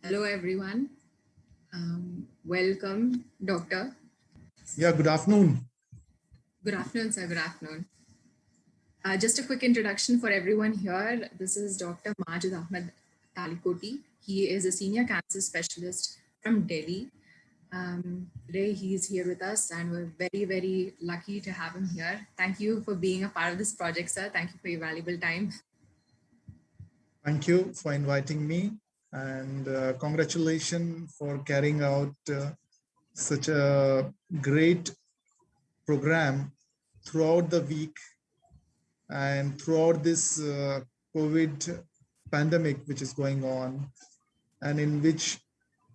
Hello, everyone. Welcome, Doctor. Yeah, good afternoon. Good afternoon, sir. Good afternoon. Just a quick introduction for everyone here. This is Dr. Majid Ahmed Talikoti. He is a senior cancer specialist from Delhi. Today, he's here with us, and we're very, very lucky to have him here. Thank you for being a part of this project, sir. Thank you for your valuable time. Thank you for inviting me, and congratulations for carrying out such a great program throughout the week and throughout this COVID pandemic which is going on, and in which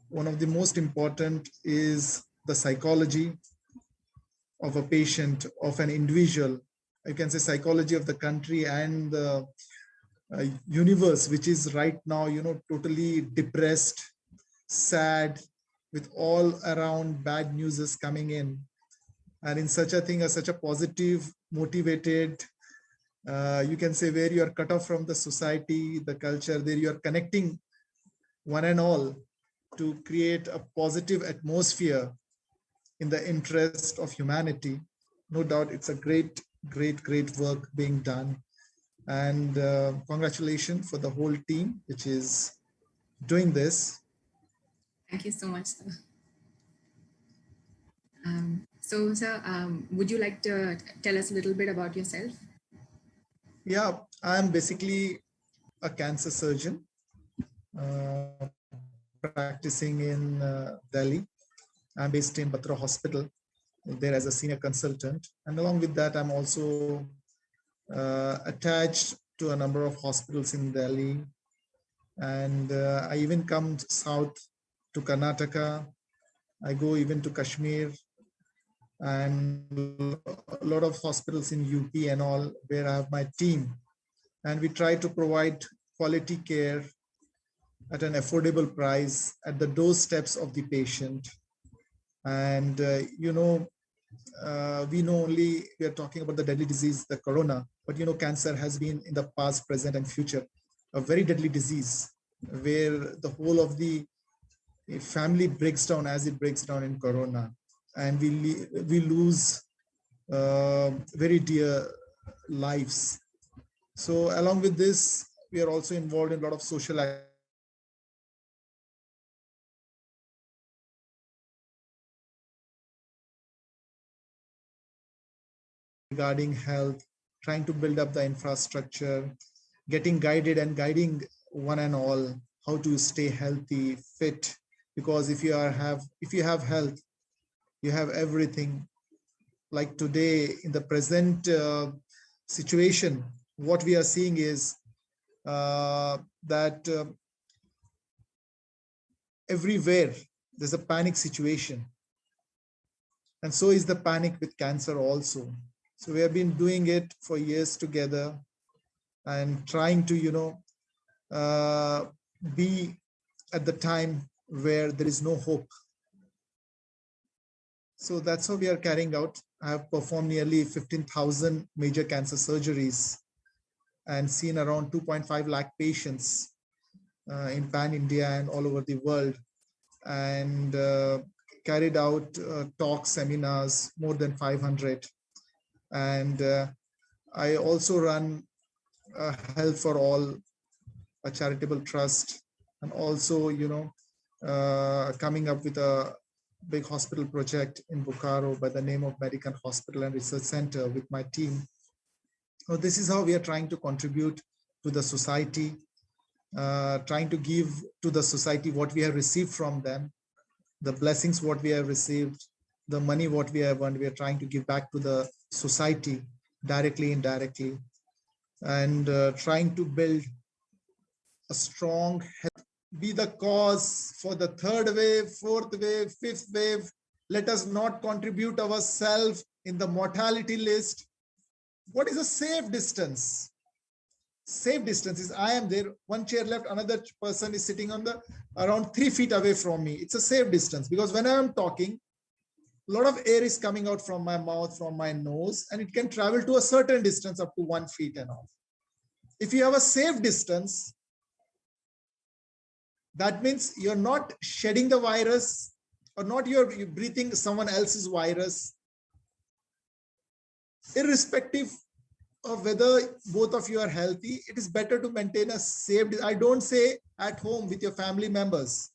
one of the most important is the psychology of a patient, of an individual. You can say psychology of the country and the universe, which is right now, totally depressed, sad, with all around bad news is coming in. And in such a thing, as such a positive, motivated, you can say, where you are cut off from the society, the culture, there you are connecting one and all to create a positive atmosphere in the interest of humanity. No doubt it's a great, great, great work being done. And congratulations for the whole team which is doing this. Thank you so much, sir. Sir, would you like to tell us a little bit about yourself? Yeah, I'm basically a cancer surgeon practicing in Delhi. I'm based in Batra Hospital there as a senior consultant. And along with that, I'm also attached to a number of hospitals in Delhi. And I even come south to Karnataka. I go even to Kashmir and a lot of hospitals in UP and all, where I have my team. And we try to provide quality care at an affordable price at the doorsteps of the patient. And, we know only we are talking about the deadly disease, the corona, but, cancer has been in the past, present, and future a very deadly disease where the whole of the family breaks down as it breaks down in corona. And we lose very dear lives. So along with this, we are also involved in a lot of social regarding health, trying to build up the infrastructure, getting guided and guiding one and all how to stay healthy, fit. Because if you have health, you have everything. Like today, in the present situation, what we are seeing is that everywhere there's a panic situation, and so is the panic with cancer also. So we have been doing it for years together and trying to be at the time where there is no hope. So that's how we are carrying out. I have performed nearly 15,000 major cancer surgeries and seen around 2.5 lakh patients in pan India and all over the world, and carried out talks, seminars, more than 500. And I also run Health for All, a charitable trust, and also, coming up with a big hospital project in Bokaro by the name of American Hospital and Research Center with my team. So this is how we are trying to contribute to the society, trying to give to the society what we have received from them, the blessings what we have received, the money what we have earned. We are trying to give back to the society directly, indirectly, and trying to build a strong health. Be the cause for the third wave, fourth wave, fifth wave. Let us not contribute ourselves in the mortality list. What is a safe distance? Safe distance is I am there, one chair left, another person is sitting on the around 3 feet away from me. It's a safe distance, because when I am talking, a lot of air is coming out from my mouth, from my nose, and it can travel to a certain distance up to 1 feet and all. If you have a safe distance, That means you're not shedding the virus or not you're breathing someone else's virus. Irrespective of whether both of you are healthy, it is better to maintain a safe. I don't say at home with your family members.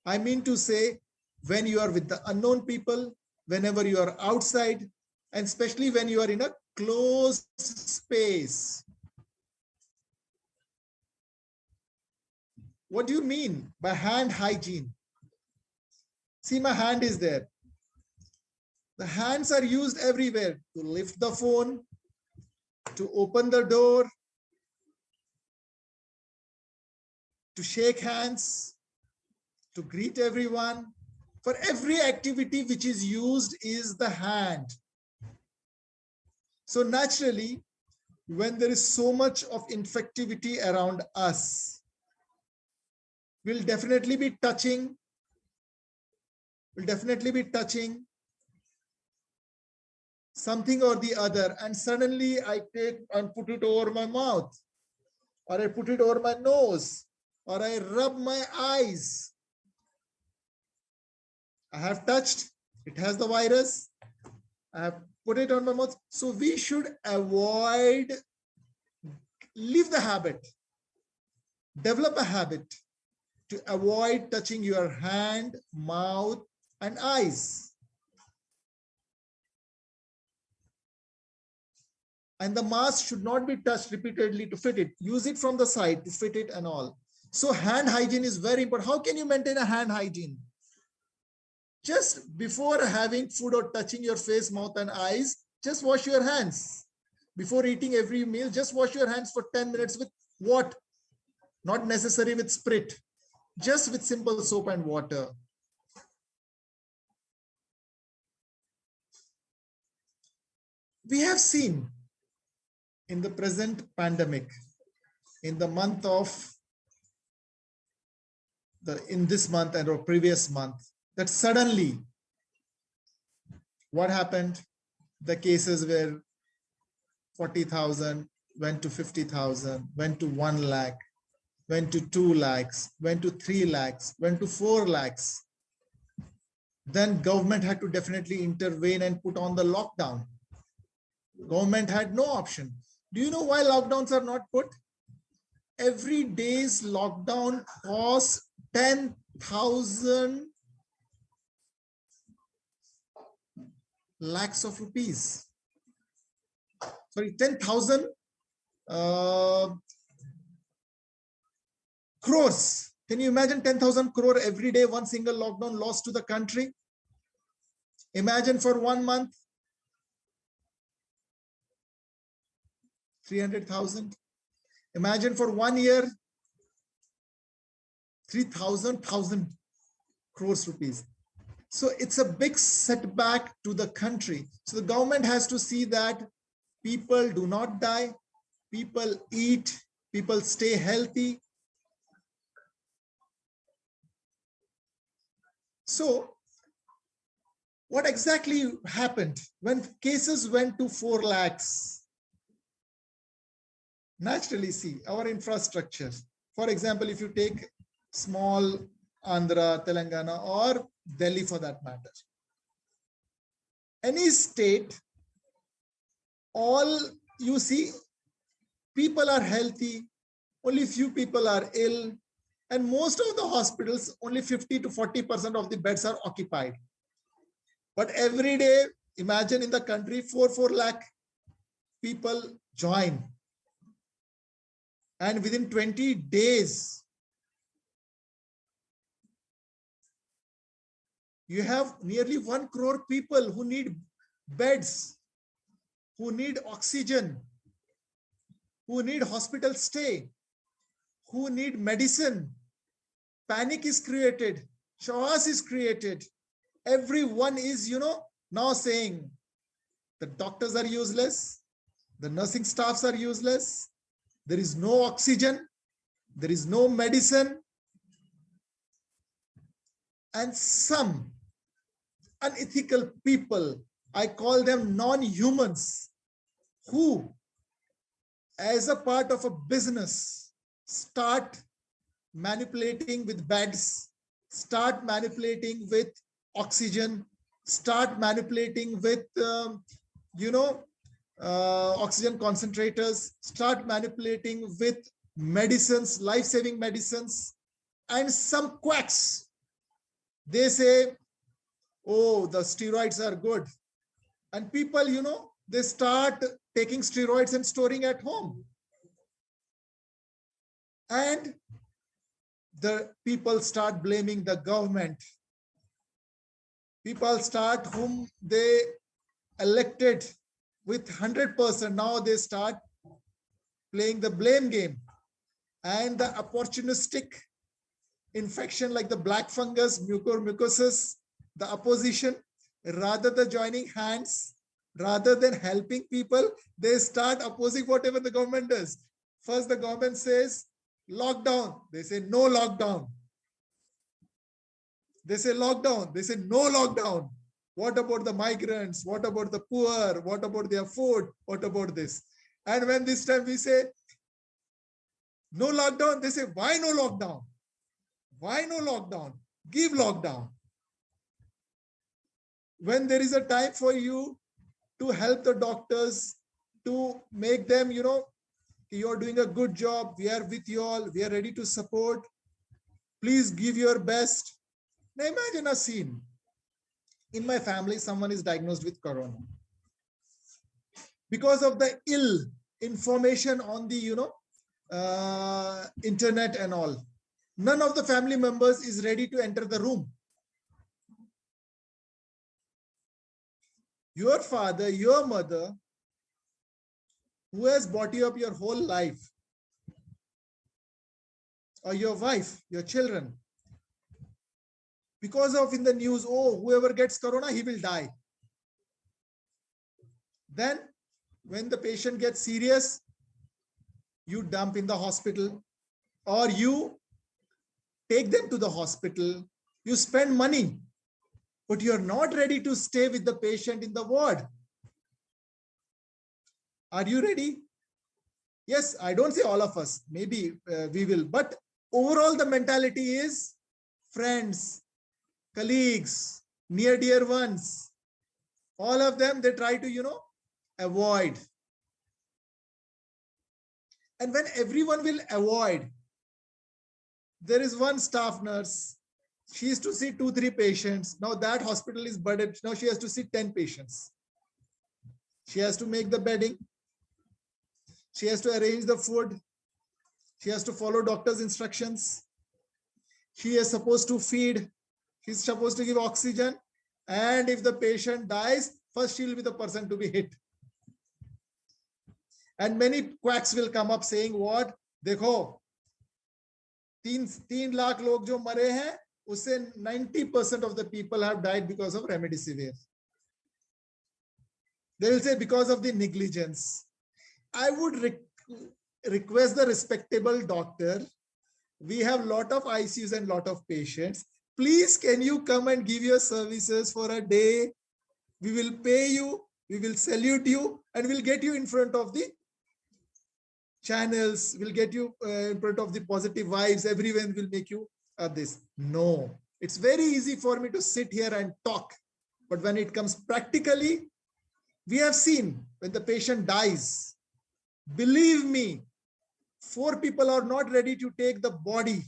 I mean to say when you are with the unknown people, whenever you are outside, and especially when you are in a closed space. What do you mean by hand hygiene? See, my hand is there. The hands are used everywhere to lift the phone, to open the door, to shake hands, to greet everyone. For every activity which is used is the hand. So naturally, when there is so much of infectivity around us, we'll definitely be touching. Something or the other, and suddenly I take and put it over my mouth, or I put it over my nose, or I rub my eyes. I have touched, it has the virus, I have put it on my mouth. So we should avoid, leave the habit, develop a habit to avoid touching your hand, mouth, and eyes. And the mask should not be touched repeatedly to fit it. Use it from the side to fit it and all. So hand hygiene is very important. How can you maintain a hand hygiene? Just before having food or touching your face, mouth, and eyes, just wash your hands. Before eating every meal, just wash your hands for 10 minutes with what? Not necessary with Sprit, just with simple soap and water. We have seen in the present pandemic, in the month of in this month and or previous month, that suddenly what happened? The cases were 40,000, went to 50,000, went to 1 lakh, went to 2 lakhs, went to 3 lakhs, went to 4 lakhs. Then government had to definitely intervene and put on the lockdown. Government had no option. Do you know why lockdowns are not put? Every day's lockdown costs 10,000 lakhs of rupees. Sorry, 10,000 crores. Can you imagine 10,000 crore every day, one single lockdown lost to the country? Imagine for 1 month, 300,000. Imagine for 1 year, 3,000 crores rupees. So it's a big setback to the country. So the government has to see that people do not die, people eat, people stay healthy. So what exactly happened when cases went to 4 lakhs? Naturally, see, our infrastructure. For example, if you take small Andhra, Telangana, or Delhi for that matter, any state, all you see, people are healthy, only few people are ill, and most of the hospitals, only 50 to 40% of the beds are occupied. But every day, imagine in the country, 4 lakh people join. And within 20 days, you have nearly 1 crore people who need beds, who need oxygen, who need hospital stay, who need medicine. Panic is created, chaos is created. Everyone is, now saying the doctors are useless, the nursing staffs are useless, there is no oxygen, there is no medicine, and some unethical people, I call them non-humans, who, as a part of a business, start manipulating with beds, start manipulating with oxygen, start manipulating with, oxygen concentrators, start manipulating with medicines, life-saving medicines. And some quacks, they say, oh, the steroids are good. And people, they start taking steroids and storing at home. And the people start blaming the government. People start whom they elected with 100%. Now they start playing the blame game. And the opportunistic infection like the black fungus, mucormycosis, the opposition, rather than joining hands, rather than helping people, they start opposing whatever the government does. First, the government says lockdown. They say no lockdown. They say lockdown. They say no lockdown. What about the migrants? What about the poor? What about their food? What about this? And when this time we say no lockdown, they say, why no lockdown? Why no lockdown? Give lockdown. When there is a time for you to help the doctors, to make them, you're doing a good job. We are with you all. We are ready to support. Please give your best. Now imagine a scene. In my family, someone is diagnosed with corona. Because of the ill information on the, internet and all, none of the family members is ready to enter the room. Your father, your mother, who has brought you up your whole life, or your wife, your children, because of in the news, oh, whoever gets corona, he will die. Then when the patient gets serious, you dump in the hospital, or you take them to the hospital, you spend money, but you're not ready to stay with the patient in the ward. Are you ready? Yes, I don't say all of us, maybe we will, but overall the mentality is friends, colleagues, near dear ones, all of them, they try to, avoid. And when everyone will avoid, there is one staff nurse, she used to see 2-3 patients. Now that hospital is burdened. Now she has to see 10 patients. She has to make the bedding. She has to arrange the food. She has to follow doctor's instructions. She is supposed to feed. She's supposed to give oxygen. And if the patient dies, first she will be the person to be hit. And many quacks will come up saying what? Dekho, 3 lakh log jo mare hain, usse 90% of the people have died because of remdesivir. They will say because of the negligence. I would request the respectable doctor. We have lot of ICUs and lot of patients. Please, can you come and give your services for a day? We will pay you. We will salute you and we'll get you in front of the channels. We'll get you in front of the positive vibes. Everyone will make you this. No, it's very easy for me to sit here and talk. But when it comes practically, we have seen when the patient dies, believe me, 4 people are not ready to take the body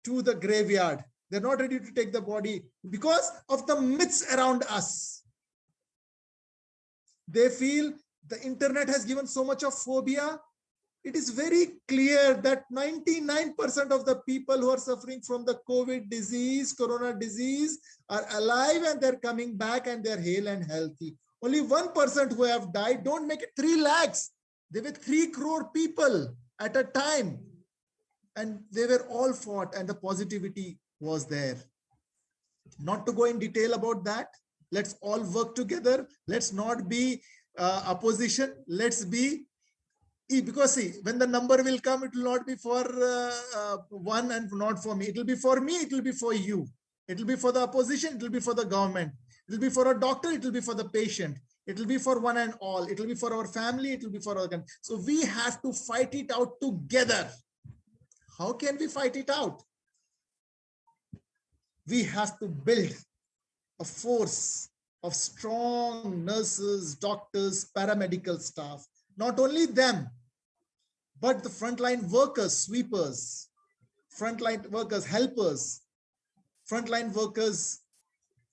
to the graveyard. They're not ready to take the body because of the myths around us. They feel the internet has given so much of phobia. It is very clear that 99% of the people who are suffering from the COVID disease, corona disease, are alive and they're coming back and they're hale and healthy. Only 1% who have died. Don't make it 3 lakhs. There were 3 crore people at a time. And they were all fought and the positivity was there. Not to go in detail about that. Let's all work together. Let's not be opposition. Let's be, because see, when the number will come, it will not be for one and not for me. It will be for me. It will be for you. It will be for the opposition. It will be for the government. It will be for a doctor. It will be for the patient. It will be for one and all. It will be for our family. It will be for our country. So we have to fight it out together. How can we fight it out? We have to build a force of strong nurses, doctors, paramedical staff. Not only them, but the frontline workers, sweepers, frontline workers, helpers, frontline workers,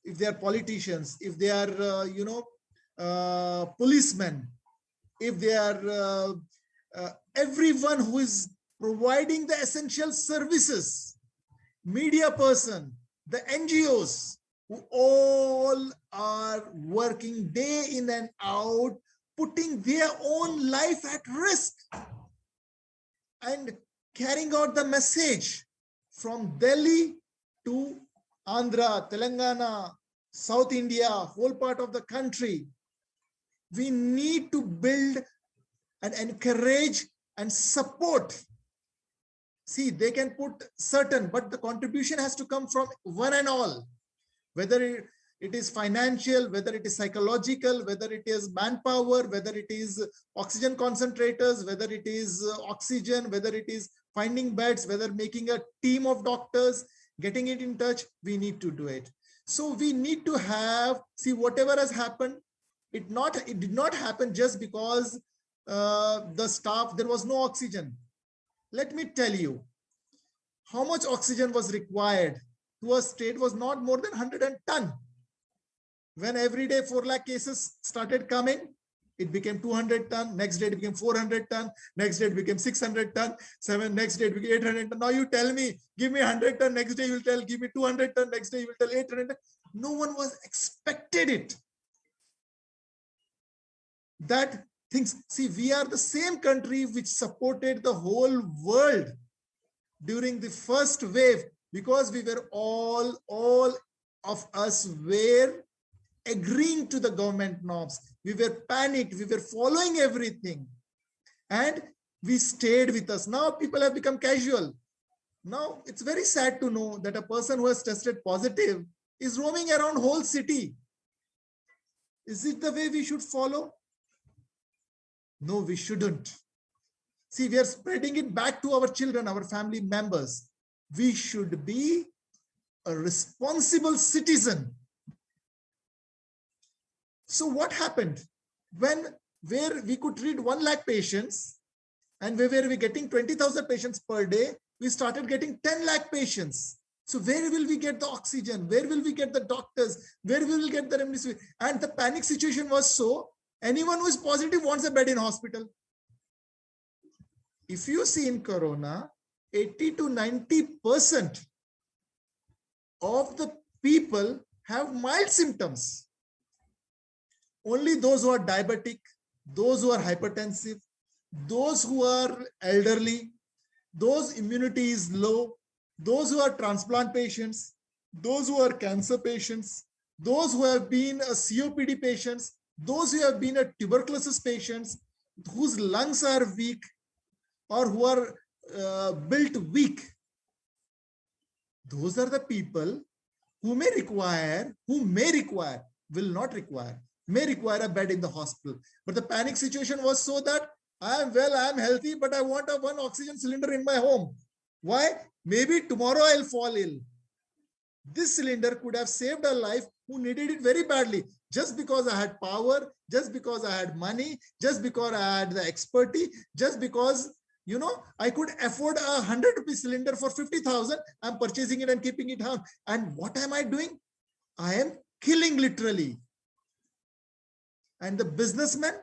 if they are politicians, if they are, policemen, if they are everyone who is providing the essential services, media person, the NGOs, who all are working day in and out, putting their own life at risk and carrying out the message from Delhi to Andhra, Telangana, South India, whole part of the country. We need to build and encourage and support. See, they can put certain, but the contribution has to come from one and all, whether it is financial, whether it is psychological, whether it is manpower, whether it is oxygen concentrators, whether it is oxygen, whether it is finding beds, whether making a team of doctors, getting it in touch, we need to do it. So we need to have, see, whatever has happened, it did not happen just because the staff, there was no oxygen. Let me tell you, how much oxygen was required to a state was not more than 100 ton. When every day 4 lakh cases started coming, it became 200 ton. Next day it became 400 ton. Next day it became 600 ton. Next day it became 800 ton. Now you tell me, give me 100 ton. Next day you will tell, give me 200 ton. Next day you will tell 800 ton. No one was expected it. That things, see, we are the same country which supported the whole world during the first wave, because we were all of us were agreeing to the government norms. We were panicked. We were following everything. And we stayed with us. Now people have become casual. Now it's very sad to know that a person who has tested positive is roaming around whole city. Is it the way we should follow? No, we shouldn't. See, we are spreading it back to our children, our family members. We should be a responsible citizen. So what happened? Where we could treat 1 lakh patients and where we getting 20,000 patients per day, we started getting 10 lakh patients. So where will we get the oxygen? Where will we get the doctors? Where will we get the remdesivir? And the panic situation was so, anyone who is positive wants a bed in hospital. If you see in Corona, 80 to 90% of the people have mild symptoms. Only those who are diabetic, those who are hypertensive, those who are elderly, those immunity is low, those who are transplant patients, those who are cancer patients, those who have been a COPD patients, those who have been a tuberculosis patients, whose lungs are weak or who are built weak. Those are the people who may require, will not require, may require a bed in the hospital. But the panic situation was so that I am well, I am healthy, but I want a 1 oxygen cylinder in my home. Why? Maybe tomorrow I'll fall ill. This cylinder could have saved a life who needed it very badly. Just because I had power, just because I had money, just because I had the expertise, just because, you know, I could afford a 100 rupee cylinder for 50,000. I'm purchasing it and keeping it home. And what am I doing? I am killing literally. And the businessmen,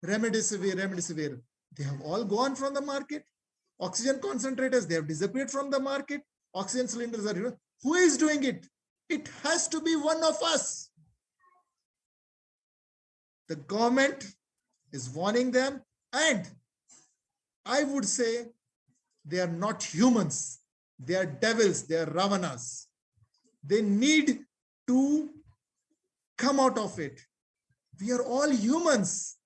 remdesivir, they have all gone from the market. Oxygen concentrators, they have disappeared from the market. Oxygen cylinders are, who is doing it? It has to be one of us. The government is warning them, and I would say they are not humans. They are devils. They are Ravanas. They need to come out of it. We are all humans.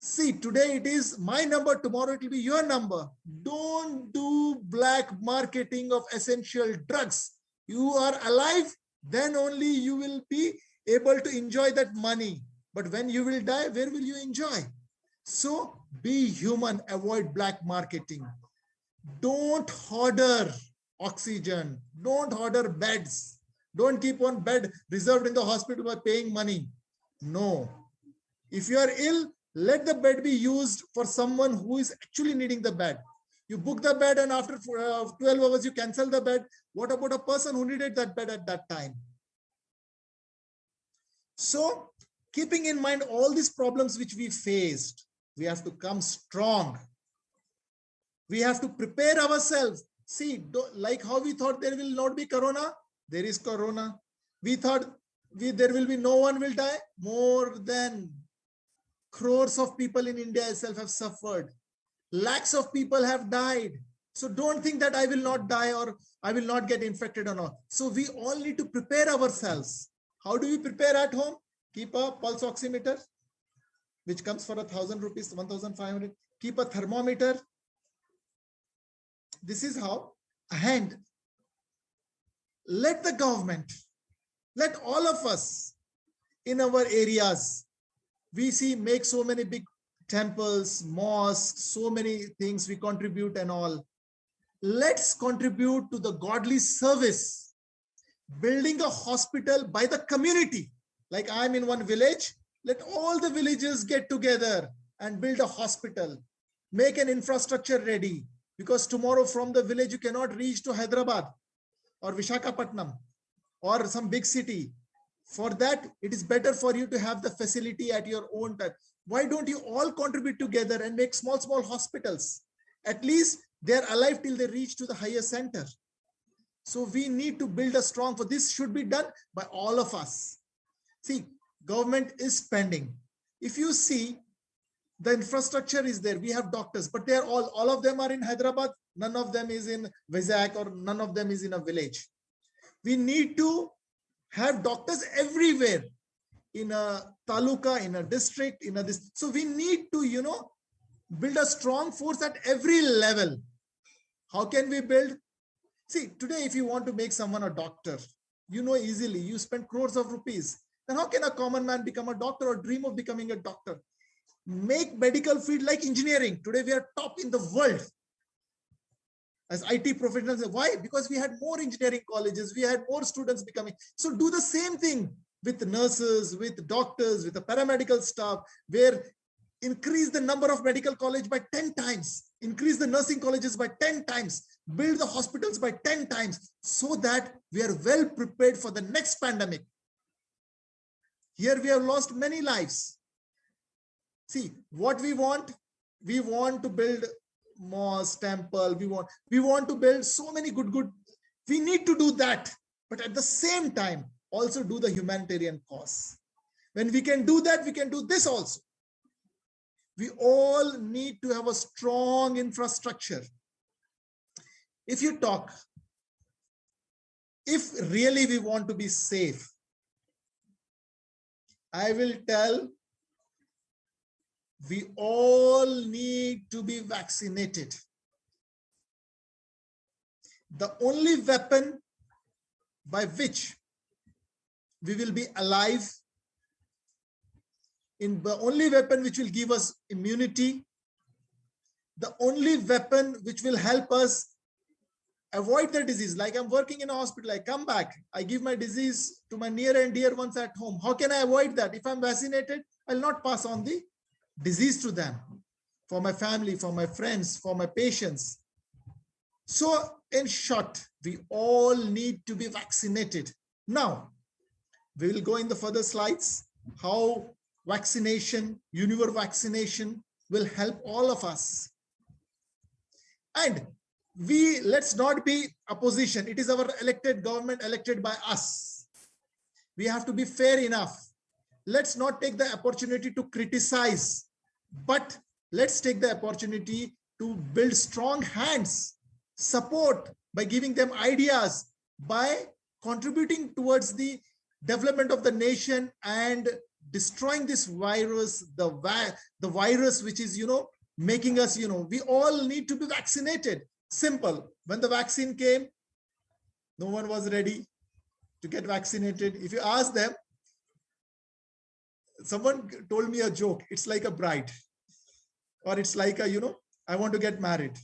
See, today it is my number, tomorrow it will be your number. Don't do black marketing of essential drugs. You are alive, then only you will be able to enjoy that money. But when you will die, where will you enjoy? So be human, avoid black marketing. Don't hoarder oxygen. Don't hoarder beds. Don't keep one bed reserved in the hospital by paying money. No. If you are ill, let the bed be used for someone who is actually needing the bed. You book the bed and after 12 hours, you cancel the bed. What about a person who needed that bed at that time? So, keeping in mind all these problems which we faced, we have to come strong. We have to prepare ourselves. See, like how we thought there will not be corona, there is corona. We thought there will be no one will die. More than crores of people in India itself have suffered. Lakhs of people have died. So don't think that I will not die or I will not get infected or not. So we all need to prepare ourselves. How do we prepare at home? Keep a pulse oximeter, which comes for 1,000 rupees, 1,500. Keep a thermometer. This is how. And let the government, let all of us in our areas, we see make so many big temples, mosques, so many things we contribute and all. Let's contribute to the godly service, building a hospital by the community. Like I'm in one village, let all the villages get together and build a hospital, make an infrastructure ready, because tomorrow from the village you cannot reach to Hyderabad or Vishakhapatnam or some big city. For that, it is better for you to have the facility at your own time. Why don't you all contribute together and make small, small hospitals? At least they're alive till they reach to the higher center. So we need to build a strong, for this should be done by all of us. See, government is spending. If you see, the infrastructure is there. We have doctors, but they're all of them are in Hyderabad. None of them is in Vizag or none of them is in a village. We need to have doctors everywhere, in a taluka, in a district, in a this. So we need to, build a strong force at every level. How can we build? See, today, if you want to make someone a doctor, easily, you spend crores of rupees. Then how can a common man become a doctor or dream of becoming a doctor? Make medical field like engineering. Today, we are top in the world as IT professionals. Why? Because we had more engineering colleges, we had more students becoming. So do the same thing with nurses, with doctors, with the paramedical staff, where increase the number of medical college by 10 times, increase the nursing colleges by 10 times, build the hospitals by 10 times, so that we are well prepared for the next pandemic. Here we have lost many lives. See, what we want to build mosque, temple, we want to build so many good. We need to do that, but at the same time, also do the humanitarian cause. When we can do that, we can do this also. We all need to have a strong infrastructure. If you talk, if really we want to be safe, I will tell, we all need to be vaccinated. The only weapon by which we will be alive, the only weapon which will give us immunity, the only weapon which will help us avoid the disease. Like I'm working in a hospital, I come back, I give my disease to my near and dear ones at home. How can I avoid that? If I'm vaccinated, I'll not pass on the disease to them, for my family, for my friends, for my patients. So in short, we all need to be vaccinated. Now, we will go in the further slides, how vaccination, universal vaccination will help all of us. And let's not be opposition. It is our elected government, elected by us. We have to be fair enough. Let's not take the opportunity to criticize, but let's take the opportunity to build strong hands, support by giving them ideas, by contributing towards the development of the nation and destroying this virus, the virus which is, making us, we all need to be vaccinated. Simple. When the vaccine came, no one was ready to get vaccinated. If you ask them, someone told me a joke, it's like a bride, or it's like a, I want to get married.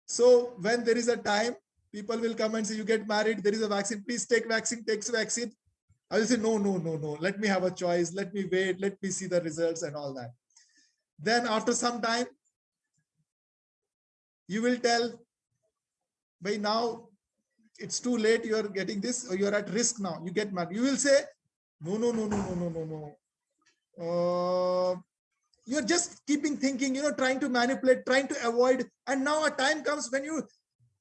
So when there is a time, people will come and say, you get married, there is a vaccine, please take vaccine, takes vaccine. I will say, no, no, no, no. Let me have a choice. Let me wait. Let me see the results and all that. Then after some time, you will tell, by now, it's too late. You are getting this, or you are at risk now. You get mad. You will say, no, no, no, no, no, no, no, no. You're just keeping thinking, trying to manipulate, trying to avoid. And now a time comes when you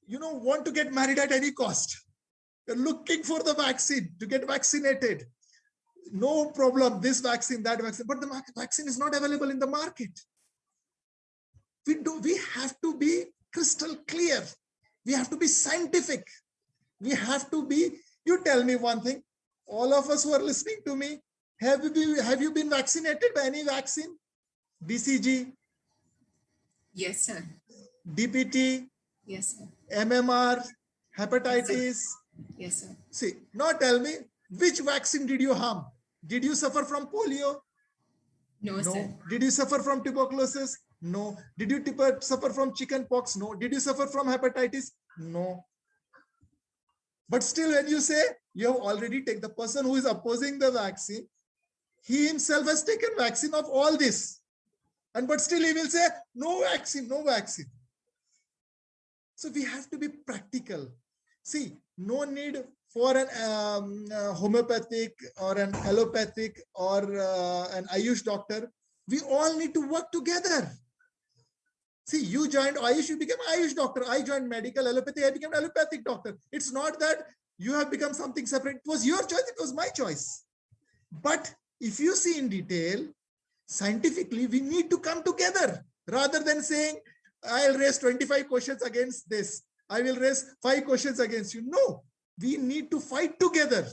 want to get married at any cost. You're looking for the vaccine to get vaccinated. No problem, this vaccine, that vaccine, but the vaccine is not available in the market. We have to be crystal clear. We have to be scientific. We have to be, you tell me one thing, all of us who are listening to me, have you been vaccinated by any vaccine? BCG? Yes, sir. DPT? Yes, sir. MMR? Hepatitis? Yes, sir. See, now tell me, which vaccine did you harm? Did you suffer from polio? No, sir. Did you suffer from tuberculosis? No. Did you suffer from chicken pox? No. Did you suffer from hepatitis? No. But still, when you say you have already taken, the person who is opposing the vaccine, he himself has taken vaccine of all this. But still he will say, no vaccine, no vaccine. So we have to be practical. See, no need for an homeopathic or an allopathic or an Ayush doctor. We all need to work together. See, you joined Ayush, you became Ayush doctor. I joined medical allopathy, I became allopathic doctor. It's not that you have become something separate. It was your choice, it was my choice. But if you see in detail, scientifically, we need to come together rather than saying, I'll raise 25 questions against this. I will raise 5 questions against you. No, we need to fight together.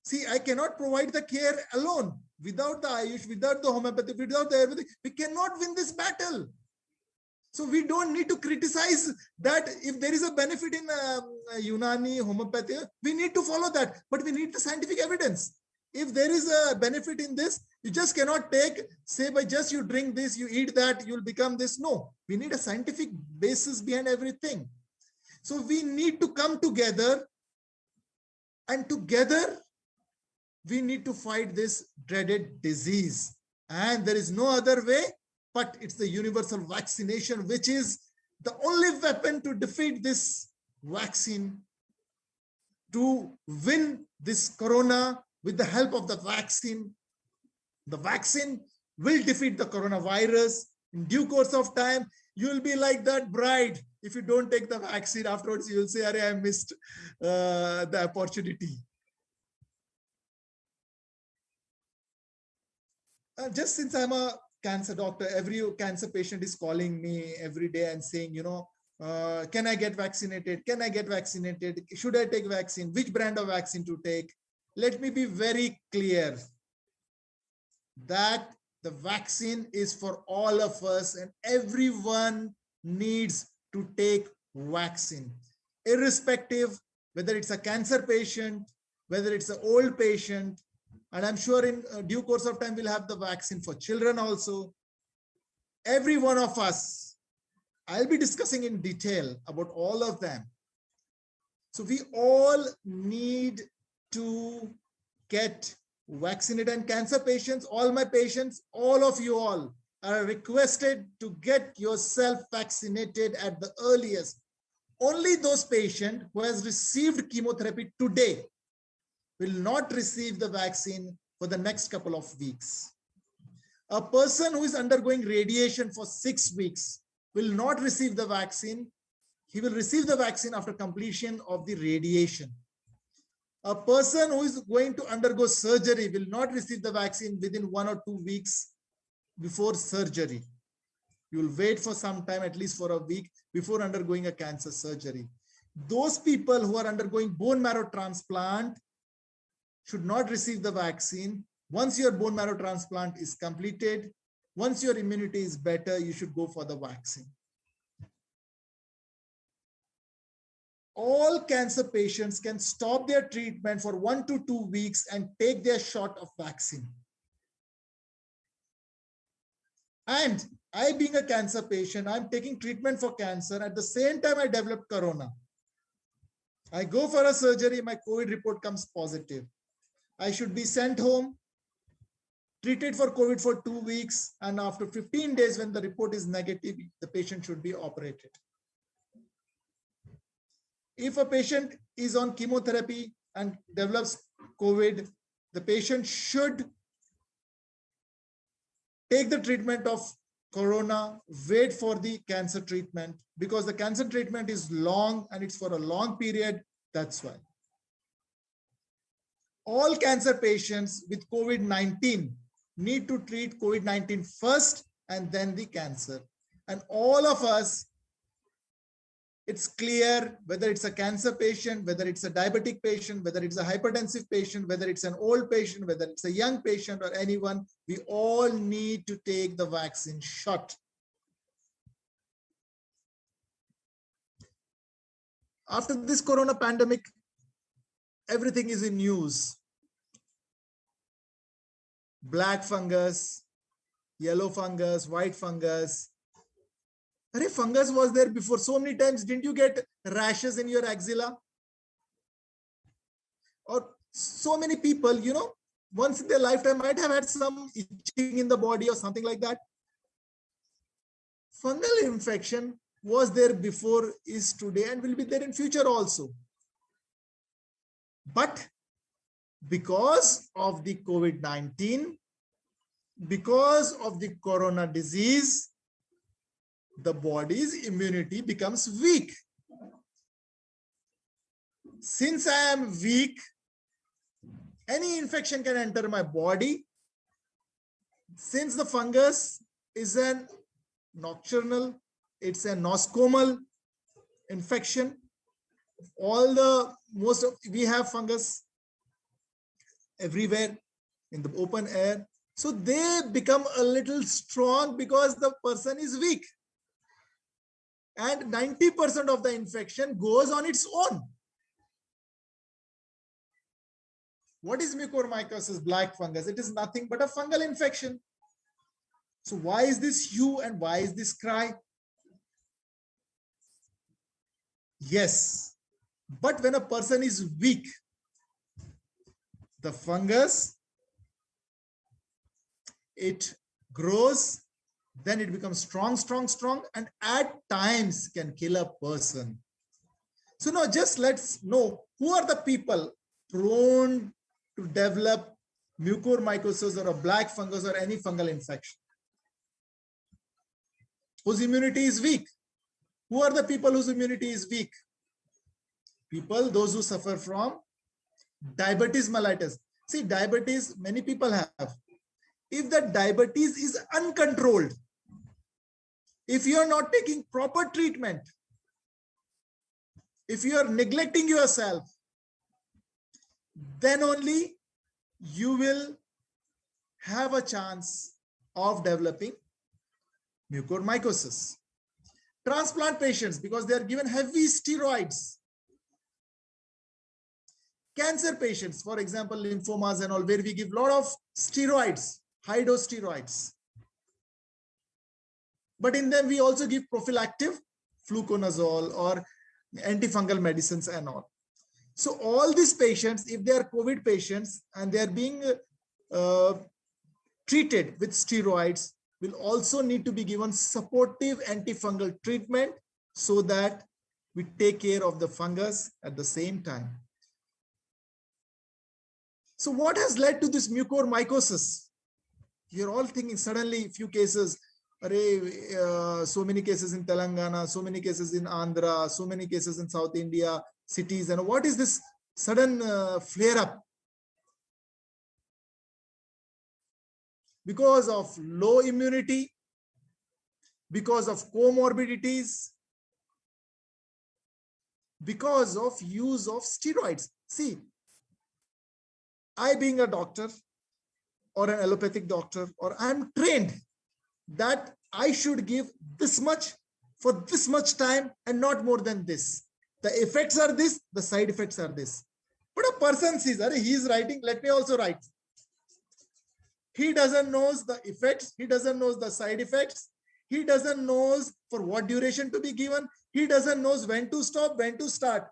See, I cannot provide the care alone. Without the Ayush, without the homeopathy, without the everything, we cannot win this battle. So we don't need to criticize that if there is a benefit in Unani, homeopathy, we need to follow that, but we need the scientific evidence. If there is a benefit in this, you just cannot say by just you drink this, you eat that, you'll become this. No, we need a scientific basis behind everything. So we need to come together, and together we need to fight this dreaded disease. And there is no other way, but it's the universal vaccination, which is the only weapon to defeat this vaccine, to win this corona with the help of the vaccine. The vaccine will defeat the coronavirus. In due course of time, you will be like that bride. If you don't take the vaccine, afterwards you will say, I missed the opportunity. Just since I'm a cancer doctor, every cancer patient is calling me every day and saying, can I get vaccinated? Can I get vaccinated? Should I take vaccine? Which brand of vaccine to take? Let me be very clear that the vaccine is for all of us, and everyone needs to take vaccine, irrespective whether it's a cancer patient, whether it's an old patient. And I'm sure in due course of time, we'll have the vaccine for children also. Every one of us, I'll be discussing in detail about all of them. So we all need to get vaccinated, and cancer patients, all my patients, all of you all are requested to get yourself vaccinated at the earliest. Only those patients who has received chemotherapy today will not receive the vaccine for the next couple of weeks. A person who is undergoing radiation for 6 weeks will not receive the vaccine. He will receive the vaccine after completion of the radiation. A person who is going to undergo surgery will not receive the vaccine within 1 or 2 weeks before surgery. You will wait for some time, at least for a week, before undergoing a cancer surgery. Those people who are undergoing bone marrow transplant should not receive the vaccine. Once your bone marrow transplant is completed, once your immunity is better, you should go for the vaccine. All cancer patients can stop their treatment for 1 to 2 weeks and take their shot of vaccine. And I being a cancer patient, I'm taking treatment for cancer. At the same time, I developed corona. I go for a surgery, my COVID report comes positive. I should be sent home, treated for COVID for 2 weeks, and after 15 days, when the report is negative, the patient should be operated. If a patient is on chemotherapy and develops COVID, the patient should take the treatment of corona, wait for the cancer treatment, because the cancer treatment is long and it's for a long period. That's why. All cancer patients with COVID-19 need to treat COVID-19 first and then the cancer. And all of us, it's clear whether it's a cancer patient, whether it's a diabetic patient, whether it's a hypertensive patient, whether it's an old patient, whether it's a young patient or anyone, we all need to take the vaccine shot. After this corona pandemic, everything is in news. Black fungus, yellow fungus, white fungus. Arey, fungus was there before so many times. Didn't you get rashes in your axilla? Or so many people, you know, once in their lifetime might have had some itching in the body or something like that. Fungal infection was there before, is today, and will be there in future also. But because of the COVID-19, because of the corona disease, the body's immunity becomes weak. Since I am weak, any infection can enter my body. Since the fungus is an nocturnal, it's a nosocomial infection. We have fungus everywhere in the open air. So they become a little strong because the person is weak. And 90% of the infection goes on its own. What is mucormycosis, black fungus? It is nothing but a fungal infection. So why is this hue and why is this cry? Yes, but when a person is weak, the fungus, it grows, then it becomes strong, and at times can kill a person. So now just let's know who are the people prone to develop mucormycosis or a black fungus or any fungal infection, whose immunity is weak. Who are the people whose immunity is weak? Those who suffer from diabetes mellitus. See, diabetes, many people have. If the diabetes is uncontrolled, if you are not taking proper treatment, if you are neglecting yourself, then only you will have a chance of developing mucormycosis. Transplant patients, because they are given heavy steroids. Cancer patients, for example, lymphomas and all, where we give a lot of steroids, high dose steroids. But in them, we also give prophylactic fluconazole or antifungal medicines and all. So all these patients, if they are COVID patients and they are being treated with steroids, will also need to be given supportive antifungal treatment so that we take care of the fungus at the same time. So what has led to this mucormycosis? You're all thinking suddenly few cases, so many cases in Telangana, so many cases in Andhra, so many cases in South India, cities. And what is this sudden flare up? Because of low immunity, because of comorbidities, because of use of steroids. See, I being a doctor or an allopathic doctor, or I'm trained that I should give this much for this much time and not more than this. The effects are this, the side effects are this. But a person sees, he is writing, let me also write. He doesn't know the effects. He doesn't know the side effects. He doesn't knows for what duration to be given. He doesn't knows when to stop, when to start.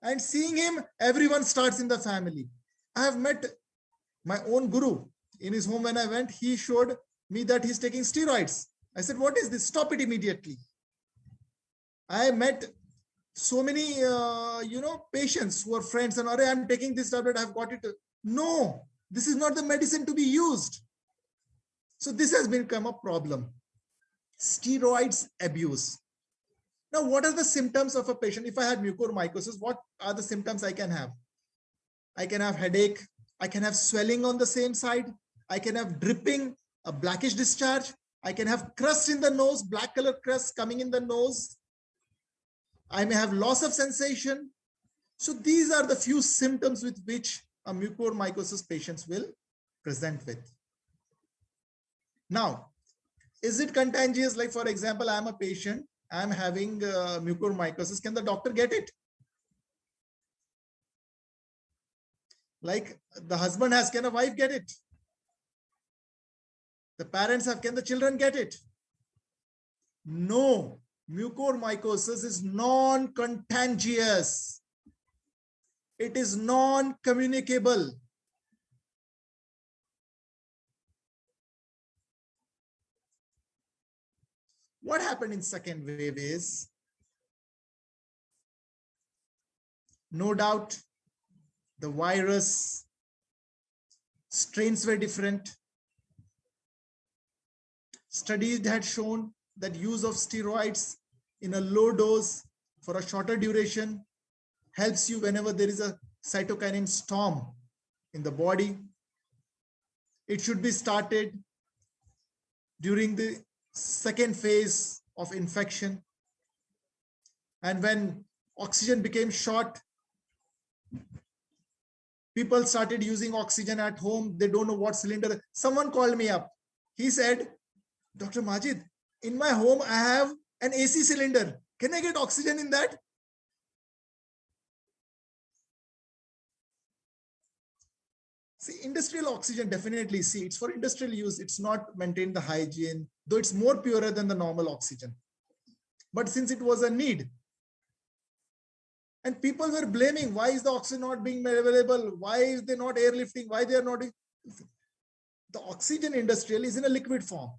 And seeing him, everyone starts in the family. I have met my own guru in his home. When I went, he showed me that he's taking steroids. I said, what is this? Stop it immediately. I met so many, patients who are friends and I'm taking this tablet, I've got it. No, this is not the medicine to be used. So this has become a problem. Steroids abuse. Now, what are the symptoms of a patient? If I had mucormycosis, what are the symptoms I can have? I can have headache. I can have swelling on the same side. I can have dripping, a blackish discharge. I can have crust in the nose, black color crust coming in the nose. I may have loss of sensation. So these are the few symptoms with which a mucormycosis patients will present with. Now, is it contagious? Like, for example, I'm a patient, I'm having mucormycosis. Can the doctor get it? Like the husband has, can a wife get it? The parents have, can the children get it? No, mucormycosis is non-contagious. It is non-communicable. What happened in second wave is, no doubt, the virus strains were different. Studies had shown that use of steroids in a low dose for a shorter duration helps you whenever there is a cytokinin storm in the body. It should be started during the second phase of infection. And when oxygen became short, people started using oxygen at home. They don't know what cylinder. Someone called me up. He said, Dr. Majid, in my home, I have an AC cylinder. Can I get oxygen in that? See, industrial oxygen, definitely, see, it's for industrial use. It's not maintain the hygiene, though it's more purer than the normal oxygen. But since it was a need, and people were blaming, why is the oxygen not being available? Why is they not airlifting? Why they are not? The oxygen industrial is in a liquid form.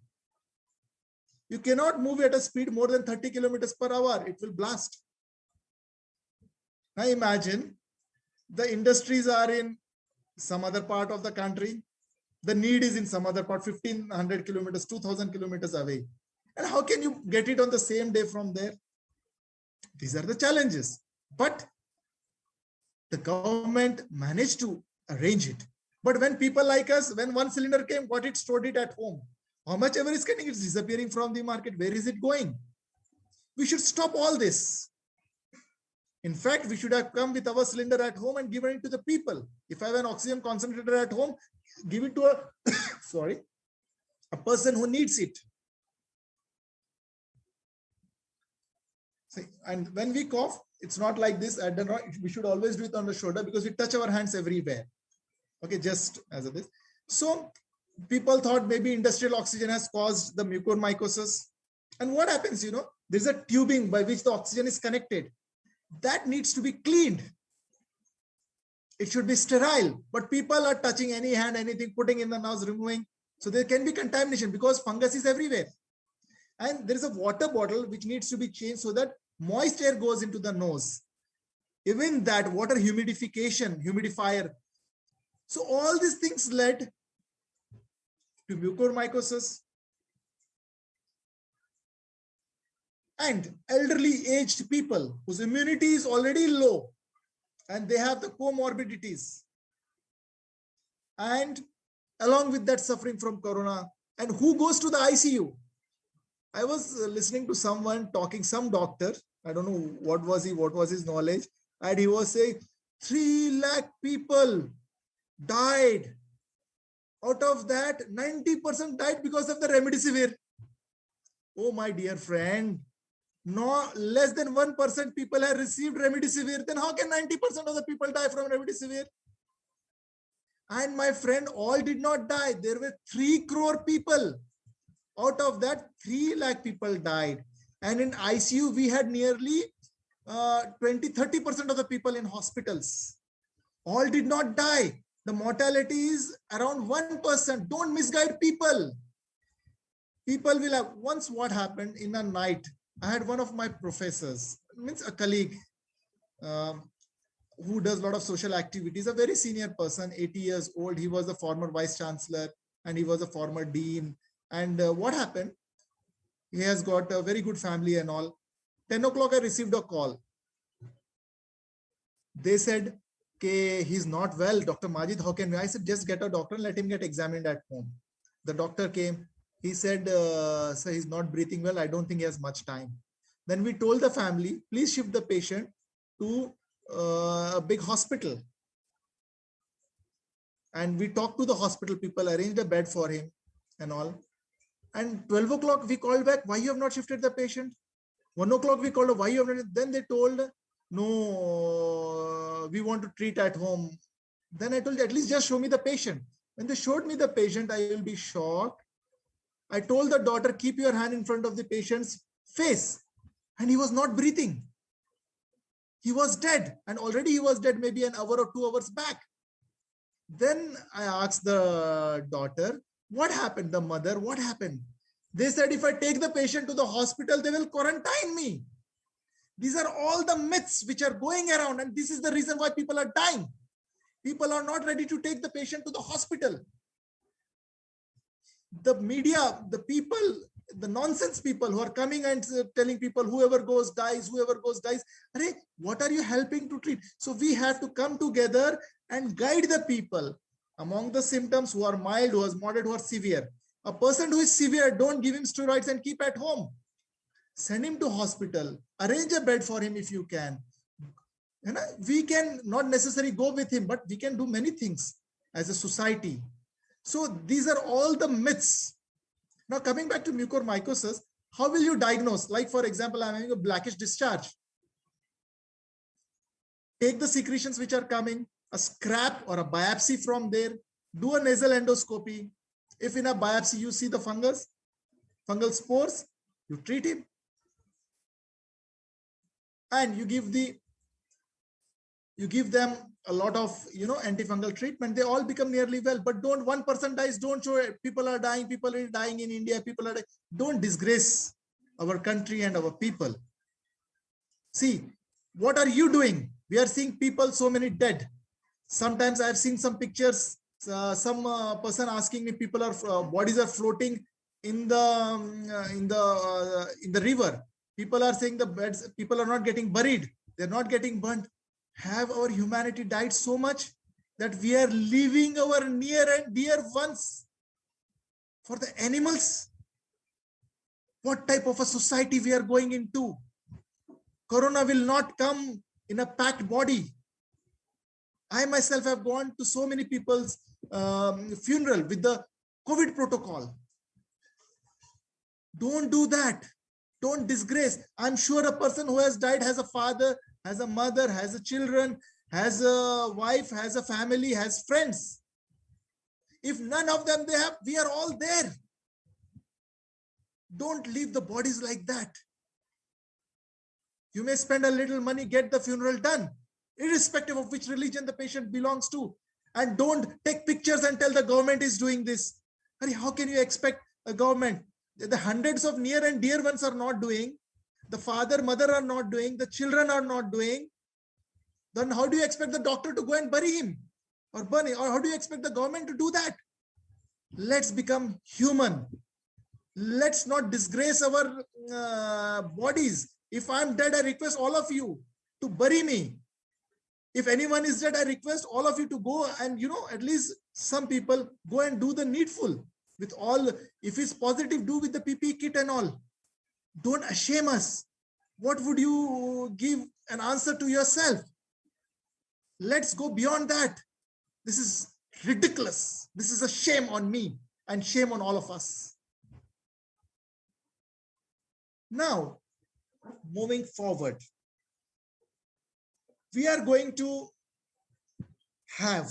You cannot move at a speed more than 30 kilometers per hour. It will blast. Now imagine the industries are in some other part of the country. The need is in some other part, 1500 kilometers, 2000 kilometers away. And how can you get it on the same day from there? These are the challenges. But the government managed to arrange it. But when people like us, when one cylinder came, got it, stored it at home. How much ever is getting, it's disappearing from the market. Where is it going? We should stop all this. In fact, we should have come with our cylinder at home and given it to the people. If I have an oxygen concentrator at home, give it to a person who needs it. See, and when we cough, it's not like this. We should always do it on the shoulder because we touch our hands everywhere. Okay, just as it is. So people thought maybe industrial oxygen has caused the mucormycosis. And what happens, there's a tubing by which the oxygen is connected. That needs to be cleaned. It should be sterile, but people are touching any hand, anything, putting in the nose, removing. So there can be contamination because fungus is everywhere. And there is a water bottle which needs to be changed so that moist air goes into the nose. Even that water humidifier. So all these things led to mucormycosis. And elderly aged people whose immunity is already low and they have the comorbidities. And along with that, suffering from corona. And who goes to the ICU? I was listening to someone talking, some doctor, I don't know what was his knowledge. And he was saying 3 lakh people died. Out of that, 90% died because of the remdesivir. Oh, my dear friend, no less than 1% people have received remdesivir. Then how can 90% of the people die from remdesivir? And my friend, all did not die. There were 3 crore people Out of that, 3 lakh people died. And in ICU, we had nearly 20-30% of the people in hospitals. All did not die. The mortality is around 1%. Don't misguide people. People will have, once what happened in a night, I had one of my professors, means a colleague, who does a lot of social activities, a very senior person, 80 years old. He was a former vice chancellor and he was a former dean. And what happened? He has got a very good family and all. 10 o'clock, I received a call. They said, okay, he's not well. Dr. Majid, how can we? I said, just get a doctor and let him get examined at home. The doctor came. He said, sir, he's not breathing well. I don't think he has much time. Then we told the family, please shift the patient to a big hospital. And we talked to the hospital people, arranged a bed for him and all. And 12 o'clock, we called back, why you have not shifted the patient? 1 o'clock, we called, why you have not? Then they told, no, we want to treat at home. Then I told you, at least just show me the patient. When they showed me the patient, I will be shocked. I told the daughter, keep your hand in front of the patient's face. And he was not breathing. He was dead. And already he was dead maybe an hour or 2 hours back. Then I asked the daughter, what happened? The mother, what happened? They said, if I take the patient to the hospital, they will quarantine me. These are all the myths which are going around. And this is the reason why people are dying. People are not ready to take the patient to the hospital. The media, the people, the nonsense people who are coming and telling people whoever goes dies, whoever goes dies. Arey, what are you helping to treat? So we have to come together and guide the people among the symptoms who are mild, who are moderate, who are severe. A person who is severe, don't give him steroids and keep at home. Send him to hospital. Arrange a bed for him if you can. You know, we can not necessarily go with him, but we can do many things as a society. So these are all the myths. Now coming back to mucormycosis, how will you diagnose? Like for example, I'm having a blackish discharge. Take the secretions which are coming, a scrap or a biopsy from there, do a nasal endoscopy. If in a biopsy you see the fungus, fungal spores, you treat him. And you give them a lot of, antifungal treatment. They all become nearly well, but don't, one person dies, don't show it. People are dying in India, people are dying. Don't disgrace our country and our people. See, what are you doing? We are seeing people, so many dead. Sometimes I've seen some pictures, some person asking me, people are, bodies are floating in the river. People are saying the beds, people are not getting buried. They're not getting burnt. Have our humanity died so much that we are leaving our near and dear ones for the animals? What type of a society we are going into? Corona will not come in a packed body. I myself have gone to so many people's funeral with the COVID protocol. Don't do that. Don't disgrace. I'm sure a person who has died has a father, has a mother, has a children, has a wife, has a family, has friends. If none of them they have, we are all there. Don't leave the bodies like that. You may spend a little money, get the funeral done, irrespective of which religion the patient belongs to. And don't take pictures and tell the government is doing this. How can you expect a government? The hundreds of near and dear ones are not doing. The father, mother are not doing. The children are not doing. Then how do you expect the doctor to go and bury him or burn him? Or how do you expect the government to do that? Let's become human. Let's not disgrace our bodies. If I'm dead, I request all of you to bury me. If anyone is dead, I request all of you to go and, at least some people go and do the needful with all. If it's positive, do with the PPE kit and all. Don't shame us. What would you give an answer to yourself? Let's go beyond that. This is ridiculous. This is a shame on me and shame on all of us. Now, moving forward, we are going to have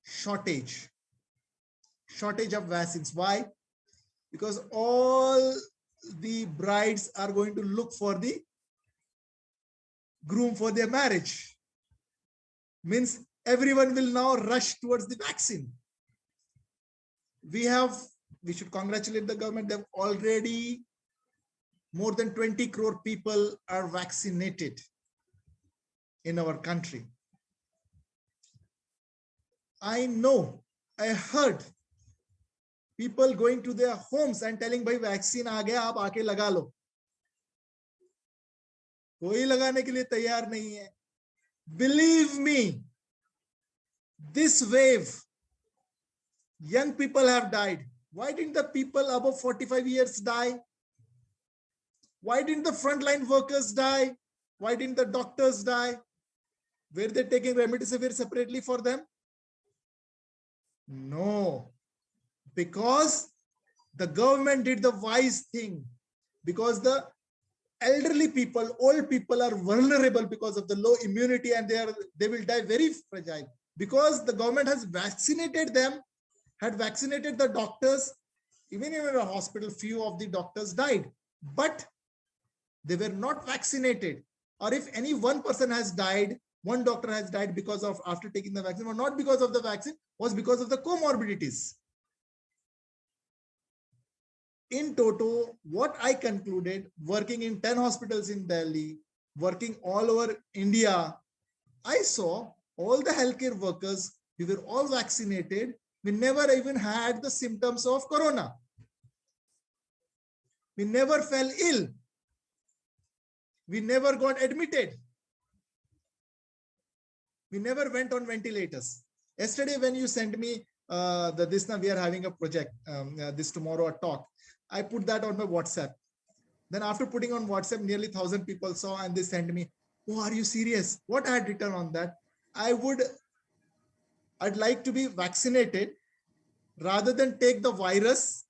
shortage of vaccines. Why? because all the brides are going to look for the groom for their marriage. Means everyone will now rush towards the vaccine. We should congratulate the government. They've already more than 20 crore people are vaccinated in our country. I know, I heard people going to their homes and telling, "Bhai, vaccine aa gaya, aap aake laga lo." कोई लगाने के लिए तैयार नहीं है. Believe me, this wave, young people have died. Why didn't the people above 45 years die? Why didn't the frontline workers die? Why didn't the doctors die? Were they taking remdesivir separately for them? No, because the government did the wise thing. Because the elderly people, old people are vulnerable because of the low immunity, and they will die very fragile. Because the government has vaccinated them, had vaccinated the doctors. Even in a hospital, few of the doctors died, but they were not vaccinated. Or if any one person has died, one doctor has died because of after taking the vaccine, or not because of the vaccine, was because of the comorbidities. In toto, what I concluded, working in 10 hospitals in Delhi, working all over India, I saw all the healthcare workers, we were all vaccinated. We never even had the symptoms of corona. We never fell ill. We never got admitted. We never went on ventilators. Yesterday, when you sent me this, now we are having a project, this tomorrow a talk, I put that on my WhatsApp. Then after putting on WhatsApp, nearly 1,000 people saw and they sent me, "Oh, are you serious?" What I had written on that, I'd like to be vaccinated rather than take the virus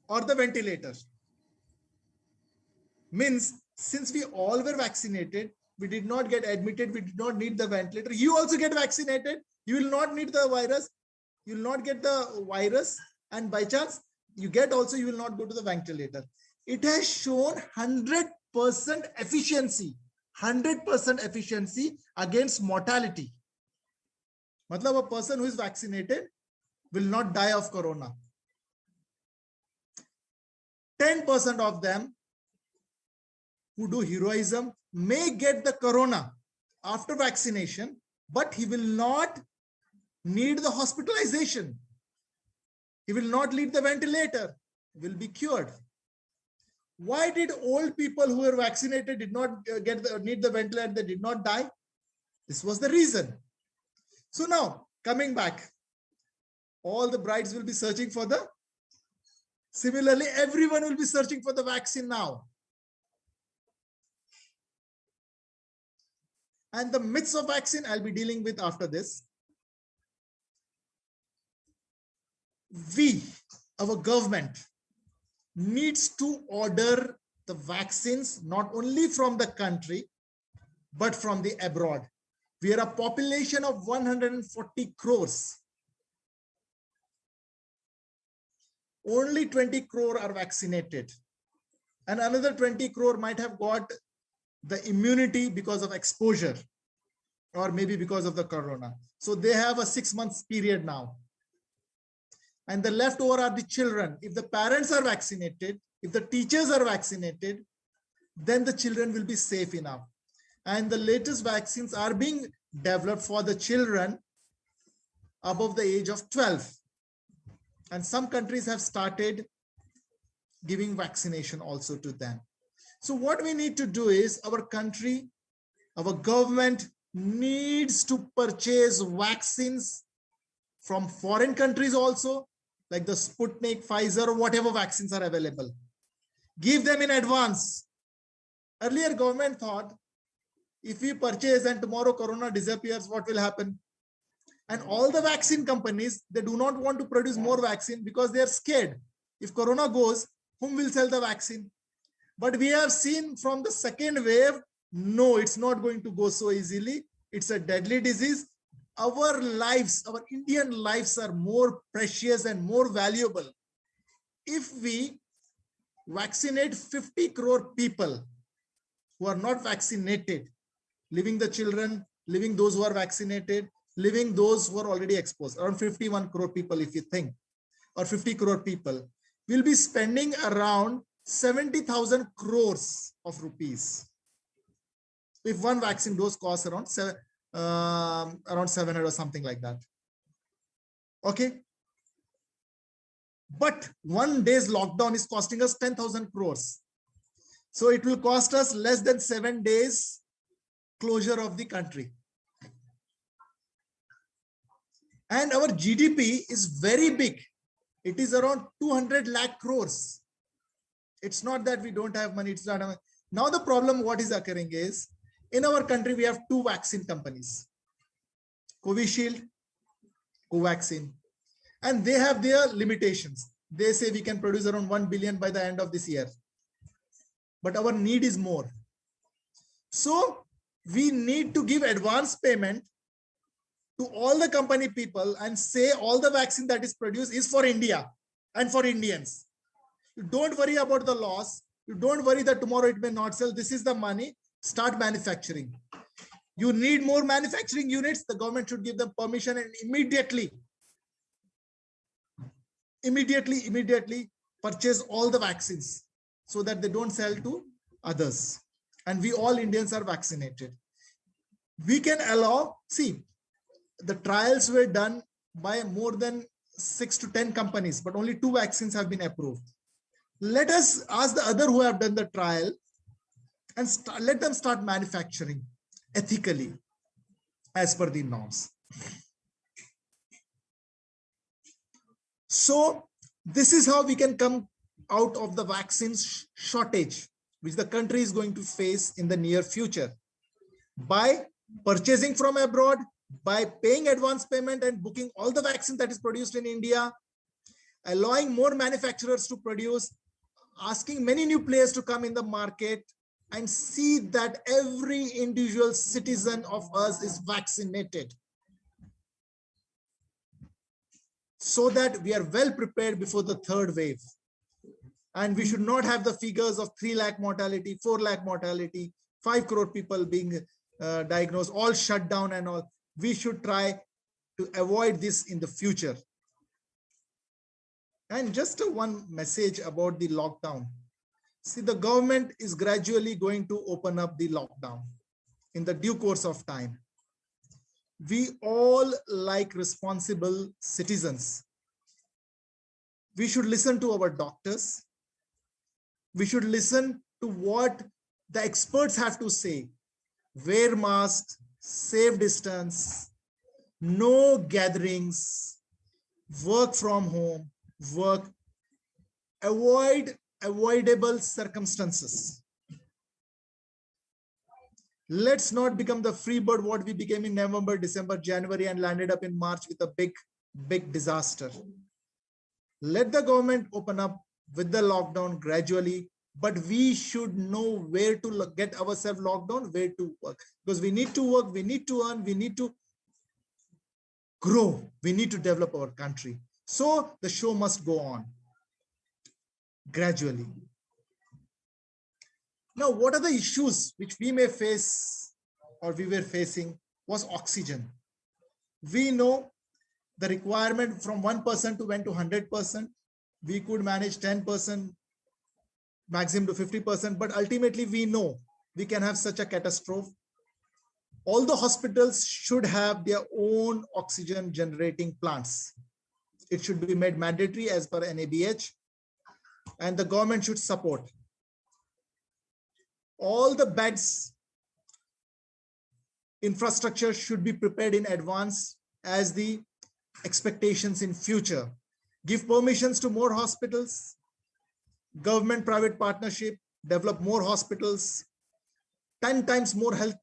or the ventilator. Means, since we all were vaccinated, we did not get admitted, we did not need the ventilator. You also get vaccinated, you will not need the virus, you will not get the virus, and by chance, you get also, you will not go to the ventilator. It has shown 100% efficiency, 100% efficiency against mortality. Matlab, a person who is vaccinated will not die of corona. 10% of them who do heroism may get the corona after vaccination, but he will not need the hospitalization. He will not need the ventilator, will be cured. Why did old people who were vaccinated did not need the ventilator, they did not die? This was the reason. So now, coming back, all the brides will be searching for similarly, everyone will be searching for the vaccine now. And the myths of vaccine, I'll be dealing with after this. Our government, needs to order the vaccines not only from the country, but from the abroad. We are a population of 140 crores. Only 20 crore are vaccinated. And another 20 crore might have got the immunity because of exposure, or maybe because of the corona. So they have a 6 months period now. And the leftover are the children. If the parents are vaccinated, if the teachers are vaccinated, then the children will be safe enough. And the latest vaccines are being developed for the children above the age of 12. And some countries have started giving vaccination also to them. So what we need to do is, our country, our government needs to purchase vaccines from foreign countries also, like the Sputnik, Pfizer, or whatever vaccines are available. Give them in advance. Earlier, government thought, if we purchase and tomorrow corona disappears, what will happen? And all the vaccine companies, they do not want to produce more vaccine because they are scared. If corona goes, whom will sell the vaccine? But we have seen from the second wave, no, it's not going to go so easily. It's a deadly disease. Our lives, our Indian lives are more precious and more valuable if we vaccinate 50 crore people who are not vaccinated, leaving the children, leaving those who are vaccinated, leaving those who are already exposed, around 51 crore people, if you think, or 50 crore people, will be spending around 70,000 crores of rupees. If one vaccine dose costs around 700 or something like that. Okay. But one day's lockdown is costing us 10,000 crores. So it will cost us less than 7 days closure of the country. And our GDP is very big. It is around 200 lakh crores. It's not that we don't have money. It's not. Now the problem what is occurring is, in our country, we have two vaccine companies, Covishield, Covaxin, and they have their limitations. They say we can produce around 1 billion by the end of this year. But our need is more. So we need to give advance payment to all the company people and say all the vaccine that is produced is for India and for Indians. You don't worry about the loss. You don't worry that tomorrow it may not sell. This is the money. Start manufacturing. You need more manufacturing units. The government should give them permission and immediately purchase all the vaccines so that they don't sell to others. And we all Indians are vaccinated. We can allow, see, the trials were done by more than 6 to 10 companies, but only 2 vaccines have been approved. Let us ask the other who have done the trial and let them start manufacturing ethically as per the norms. So this is how we can come out of the vaccine shortage, which the country is going to face in the near future, by purchasing from abroad, by paying advance payment and booking all the vaccine that is produced in India, allowing more manufacturers to produce, asking many new players to come in the market, and see that every individual citizen of us is vaccinated, so that we are well prepared before the third wave. And we should not have the figures of 3 lakh mortality, 4 lakh mortality, 5 crore people being diagnosed, all shut down and all. We should try to avoid this in the future. And just one message about the lockdown. See, the government is gradually going to open up the lockdown in the due course of time. We all, like responsible citizens, we should listen to our doctors. We should listen to what the experts have to say. Wear masks, save distance, no gatherings, work from home, avoid avoidable circumstances. Let's not become the free bird what we became in November, December, January, and landed up in March with a big disaster. Let the government open up with the lockdown gradually, but we should know where to get ourselves locked down, where to work, because we need to work, we need to earn, we need to grow, we need to develop our country. So the show must go on gradually. Now, what are the issues which we may face or we were facing was oxygen. We know the requirement from 1% to went to 100%. We could manage 10%, maximum to 50%, but ultimately we know we can have such a catastrophe. All the hospitals should have their own oxygen generating plants. It should be made mandatory as per NABH, and the government should support. All the beds, infrastructure should be prepared in advance as the expectations in future. Give permissions to more hospitals, government-private partnership, develop more hospitals, 10 times more health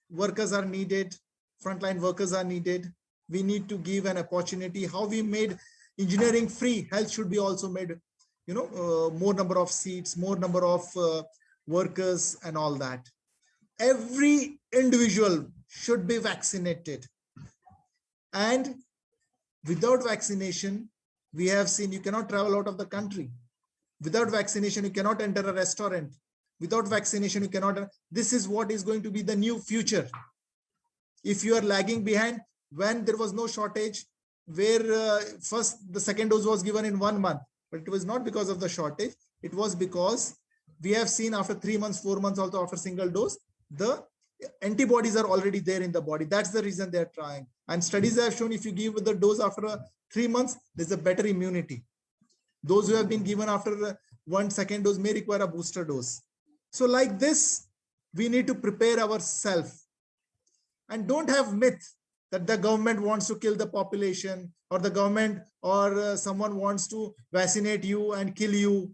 workers are needed, frontline workers are needed. We need to give an opportunity. How we made engineering free, health should be also made, more number of seats, more number of workers and all that. Every individual should be vaccinated. And without vaccination, we have seen you cannot travel out of the country. Without vaccination, you cannot enter a restaurant. Without vaccination, you cannot. This is what is going to be the new future. If you are lagging behind, when there was no shortage, where the second dose was given in 1 month, but it was not because of the shortage. It was because we have seen after 3 months, 4 months, also after single dose, the antibodies are already there in the body. That's the reason they're trying. And studies have shown if you give the dose after 3 months, there's a better immunity. Those who have been given after 1 second dose may require a booster dose. So like this, we need to prepare ourselves. And don't have myth that the government wants to kill the population, or the government or someone wants to vaccinate you and kill you.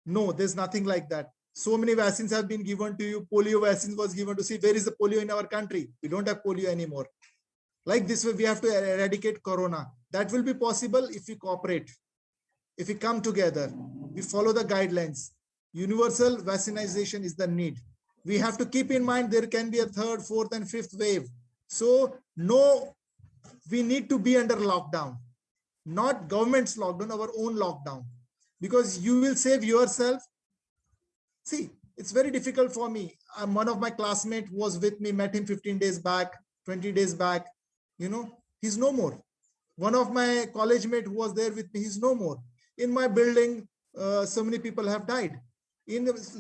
No, there's nothing like that. So many vaccines have been given to you. Polio vaccine was given to see where is the polio in our country. We don't have polio anymore. Like this way, we have to eradicate corona. That will be possible if we cooperate, if we come together, we follow the guidelines. Universal vaccination is the need. We have to keep in mind there can be a 3rd, 4th, and 5th wave. So no, we need to be under lockdown, not government's lockdown, our own lockdown, because you will save yourself. See, it's very difficult for me. One of my classmates was with me, met him 15 days back, 20 days back. You know, he's no more. One of my college mates who was there with me, he's no more. In my building, so many people have died.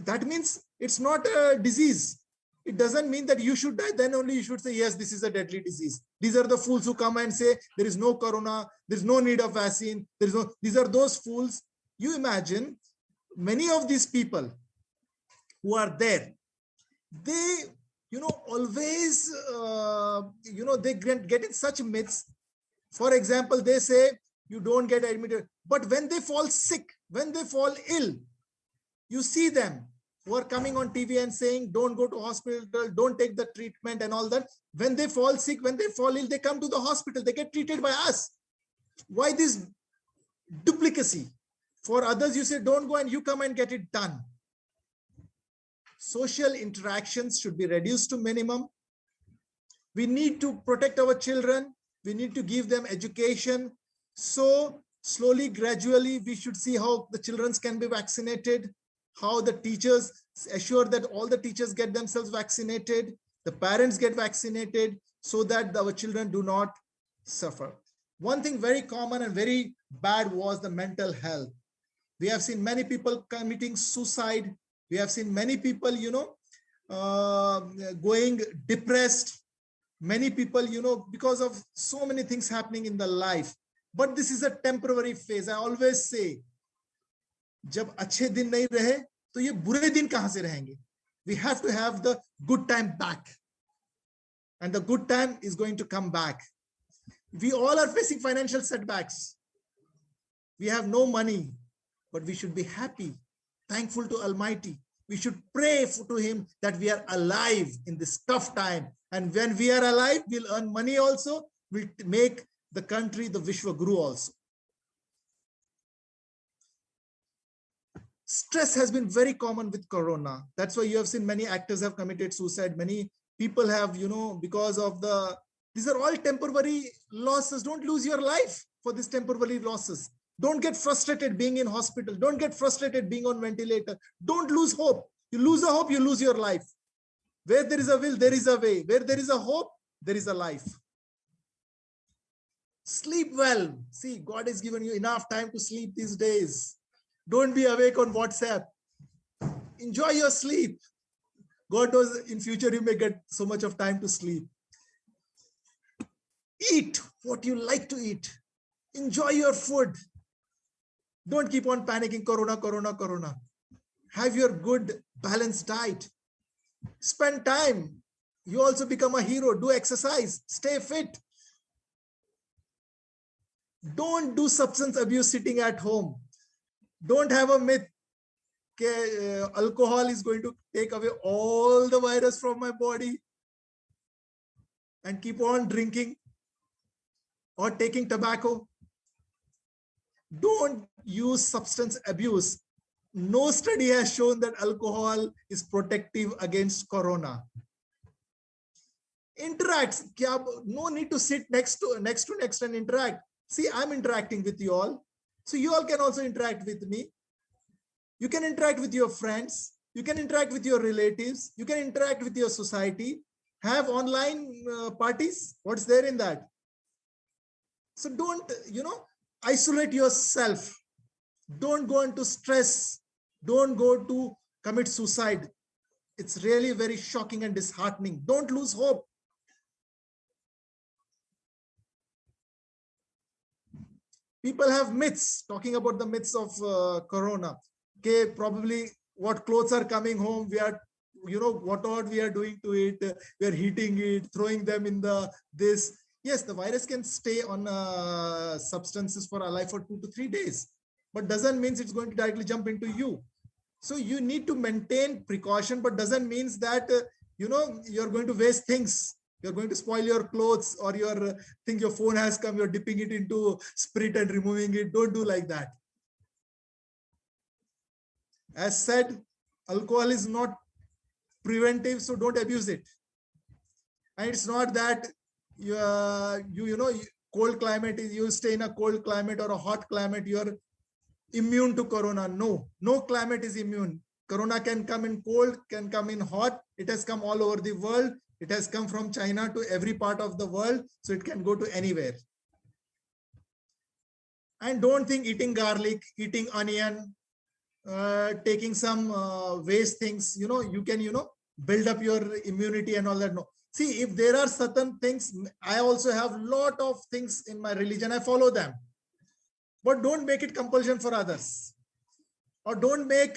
That means it's not a disease. It doesn't mean that you should die. Then only you should say, yes, this is a deadly disease. These are the fools who come and say there is no corona, there's no need of vaccine. These are those fools. You imagine many of these people who are there, they, always, they get in such myths. For example, they say you don't get admitted, but when they fall sick, when they fall ill, you see them who are coming on TV and saying, don't go to hospital, don't take the treatment and all that. When they fall sick, when they fall ill, they come to the hospital, they get treated by us. Why this duplicacy? For others, you say, don't go and you come and get it done. Social interactions should be reduced to minimum. We need to protect our children. We need to give them education. So slowly, gradually, we should see how the children can be vaccinated, how the teachers assure that all the teachers get themselves vaccinated, the parents get vaccinated, so that our children do not suffer. One thing very common and very bad was the mental health. We have seen many people committing suicide. We have seen many people, going depressed. Many people, because of so many things happening in the life. But this is a temporary phase. I always say, जब अच्छे दिन नहीं रहे तो ये बुरे दिन कहां से रहेंगे? We have to have the good time back, and the good time is going to come back. We all are facing financial setbacks. We have no money, but we should be happy, thankful to Almighty. We should pray to Him that we are alive in this tough time. And when we are alive, we'll earn money also. We'll make the country the Vishwa Guru also. Stress has been very common with Corona. That's why you have seen many actors have committed suicide. Many people have, because of these are all temporary losses. Don't lose your life for these temporary losses. Don't get frustrated being in hospital. Don't get frustrated being on ventilator. Don't lose hope. You lose a hope, you lose your life. Where there is a will, there is a way. Where there is a hope, there is a life. Sleep well. See, God has given you enough time to sleep these days. Don't be awake on WhatsApp. Enjoy your sleep. God knows in future you may get so much of time to sleep. Eat what you like to eat. Enjoy your food. Don't keep on panicking, Corona, Corona, Corona. Have your good balanced diet. Spend time. You also become a hero. Do exercise. Stay fit. Don't do substance abuse sitting at home. Don't have a myth that alcohol is going to take away all the virus from my body and keep on drinking or taking tobacco. Don't use substance abuse. No study has shown that alcohol is protective against Corona. Interact. No need to sit next to next and interact. See, I'm interacting with you all. So you all can also interact with me. You can interact with your friends. You can interact with your relatives. You can interact with your society. Have online parties. What's there in that? So don't, isolate yourself. Don't go into stress. Don't go to commit suicide. It's really very shocking and disheartening. Don't lose hope. People have myths, talking about the myths of corona. Okay, probably what clothes are coming home, we are, what all we are doing to it, we are heating it, throwing them in this. Yes, the virus can stay on substances for alive for 2 to 3 days, but doesn't mean it's going to directly jump into you. So you need to maintain precaution, but doesn't mean that, you're going to waste things. You're going to spoil your clothes, or your think your phone has come, you're dipping it into spirit and removing it. Don't do like that. As said, alcohol is not preventive, so don't abuse it. And it's not that cold climate is, you stay in a cold climate or a hot climate, you're immune to corona. No climate is immune. Corona can come in cold, can come in hot. It has come all over the world. It has come from China to every part of the world, so it can go to anywhere. And don't think eating garlic, eating onion, taking some waste things, you can, build up your immunity and all that. No. See, if there are certain things, I also have a lot of things in my religion, I follow them. But don't make it compulsion for others. Or don't make,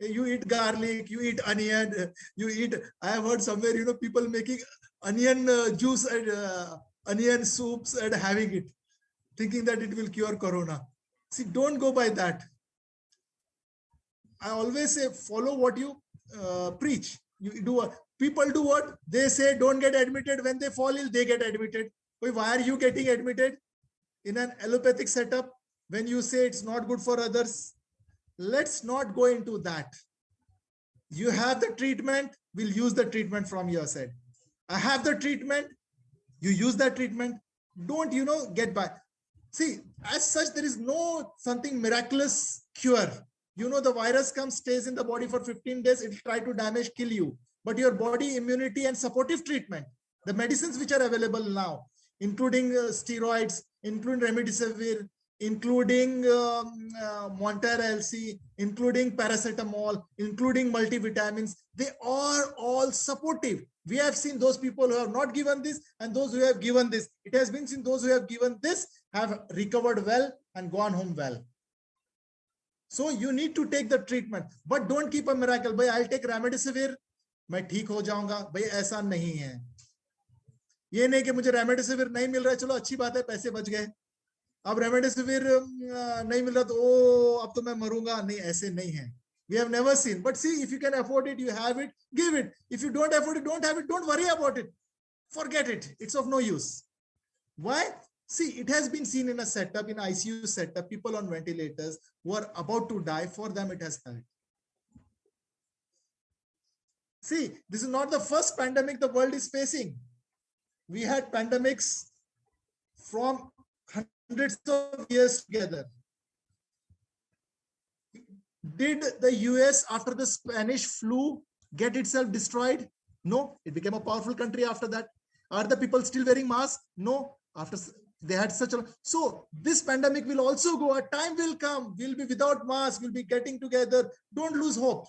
you eat garlic, you eat onion, you eat, I have heard somewhere, people making onion juice and onion soups and having it, thinking that it will cure corona. See, don't go by that. I always say, follow what you preach. You do. People do what? They say, don't get admitted. When they fall ill, they get admitted. Why are you getting admitted in an allopathic setup when you say it's not good for others? Let's not go into that. You have the treatment, we'll use the treatment from your side. I have the treatment, you use that treatment. Don't, get by. See, as such, there is no something miraculous cure. The virus comes, stays in the body for 15 days, it will try to damage, kill you. But your body immunity and supportive treatment, the medicines which are available now, including steroids, including remdesivir, including Mounjaro LC, including paracetamol, including multivitamins, they are all supportive. We have seen those people who have not given this and those who have given this. It has been seen those who have given this have recovered well and gone home well. So you need to take the treatment, but don't keep a miracle. Bhai, I'll take remdesivir, मैं ठीक हो जाऊंगा. भाई ऐसा नहीं है. ये नहीं कि मुझे रेमडेसिविर नहीं मिल रहा है, चलो अच्छी बात है, पैसे बच गए. अब रेमडेसिविर नहीं मिल रहा तो अब तो मैं मरूंगा. नहीं, ऐसे नहीं है. We have never seen. But see, if you can afford it, you have it, give it. If you don't afford it, don't have it. Don't worry about it. Forget it. It's of no use. Why? See, it has been seen in a setup, in ICU setup, people on ventilators who are about to die, for them it has helped. See, this is not the first pandemic the world is facing. We had pandemics from hundreds of years together. Did the US after the Spanish flu get itself destroyed? No, it became a powerful country after that. Are the people still wearing masks? No, after they had such a... So this pandemic will also go. A time will come, we'll be without masks, we'll be getting together. Don't lose hope.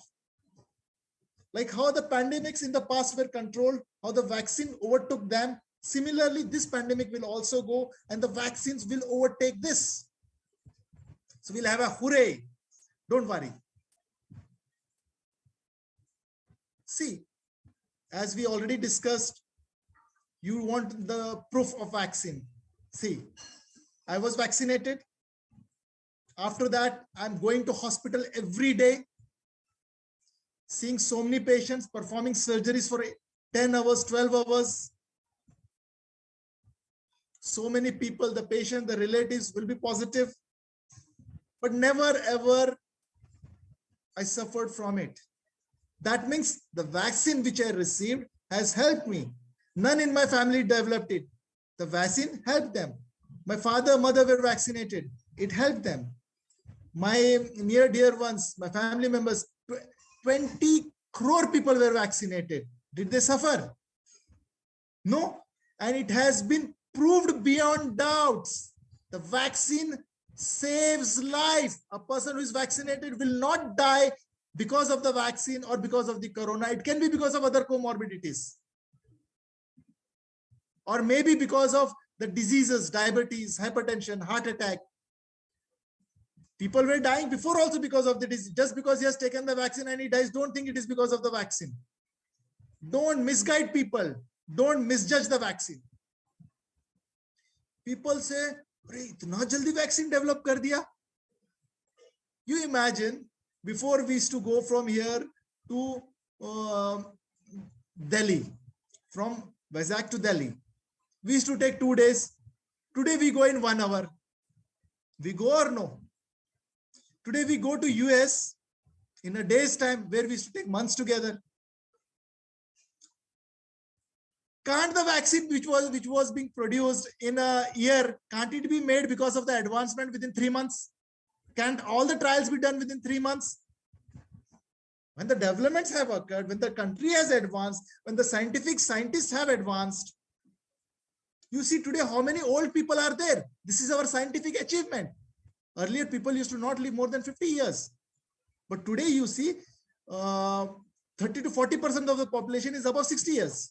Like how the pandemics in the past were controlled, how the vaccine overtook them, similarly, this pandemic will also go and the vaccines will overtake this. So we'll have a hooray. Don't worry. See, as we already discussed, you want the proof of vaccine. See, I was vaccinated. After that, I'm going to hospital every day, seeing so many patients, performing surgeries for 10 hours, 12 hours. So many people, the patient, the relatives will be positive, but never ever I suffered from it. That means the vaccine which I received has helped me. None in my family developed it. The vaccine helped them. My father, mother were vaccinated. It helped them. My near dear ones, my family members, 20 crore people were vaccinated. Did they suffer? No. And it has been proved beyond doubts. The vaccine saves life. A person who is vaccinated will not die because of the vaccine or because of the corona. It can be because of other comorbidities. Or maybe because of the diseases, diabetes, hypertension, heart attack. People were dying before also because of the disease. Just because he has taken the vaccine and he dies, don't think it is because of the vaccine. Don't misguide people. Don't misjudge the vaccine. People say, itna jaldi vaccine develop kar diya. You imagine, before we used to go from here to Delhi, from Vizag to Delhi, we used to take 2 days. Today we go in 1 hour. We go or no? Today we go to US in a day's time, where we used to take months together. Can't the vaccine which was being produced in a year, can't it be made because of the advancement within 3 months? Can't all the trials be done within 3 months? When the developments have occurred, when the country has advanced, when the scientists have advanced, you see today how many old people are there. This is our scientific achievement. Earlier, people used to not live more than 50 years. But today you see 30 to 40% of the population is above 60 years.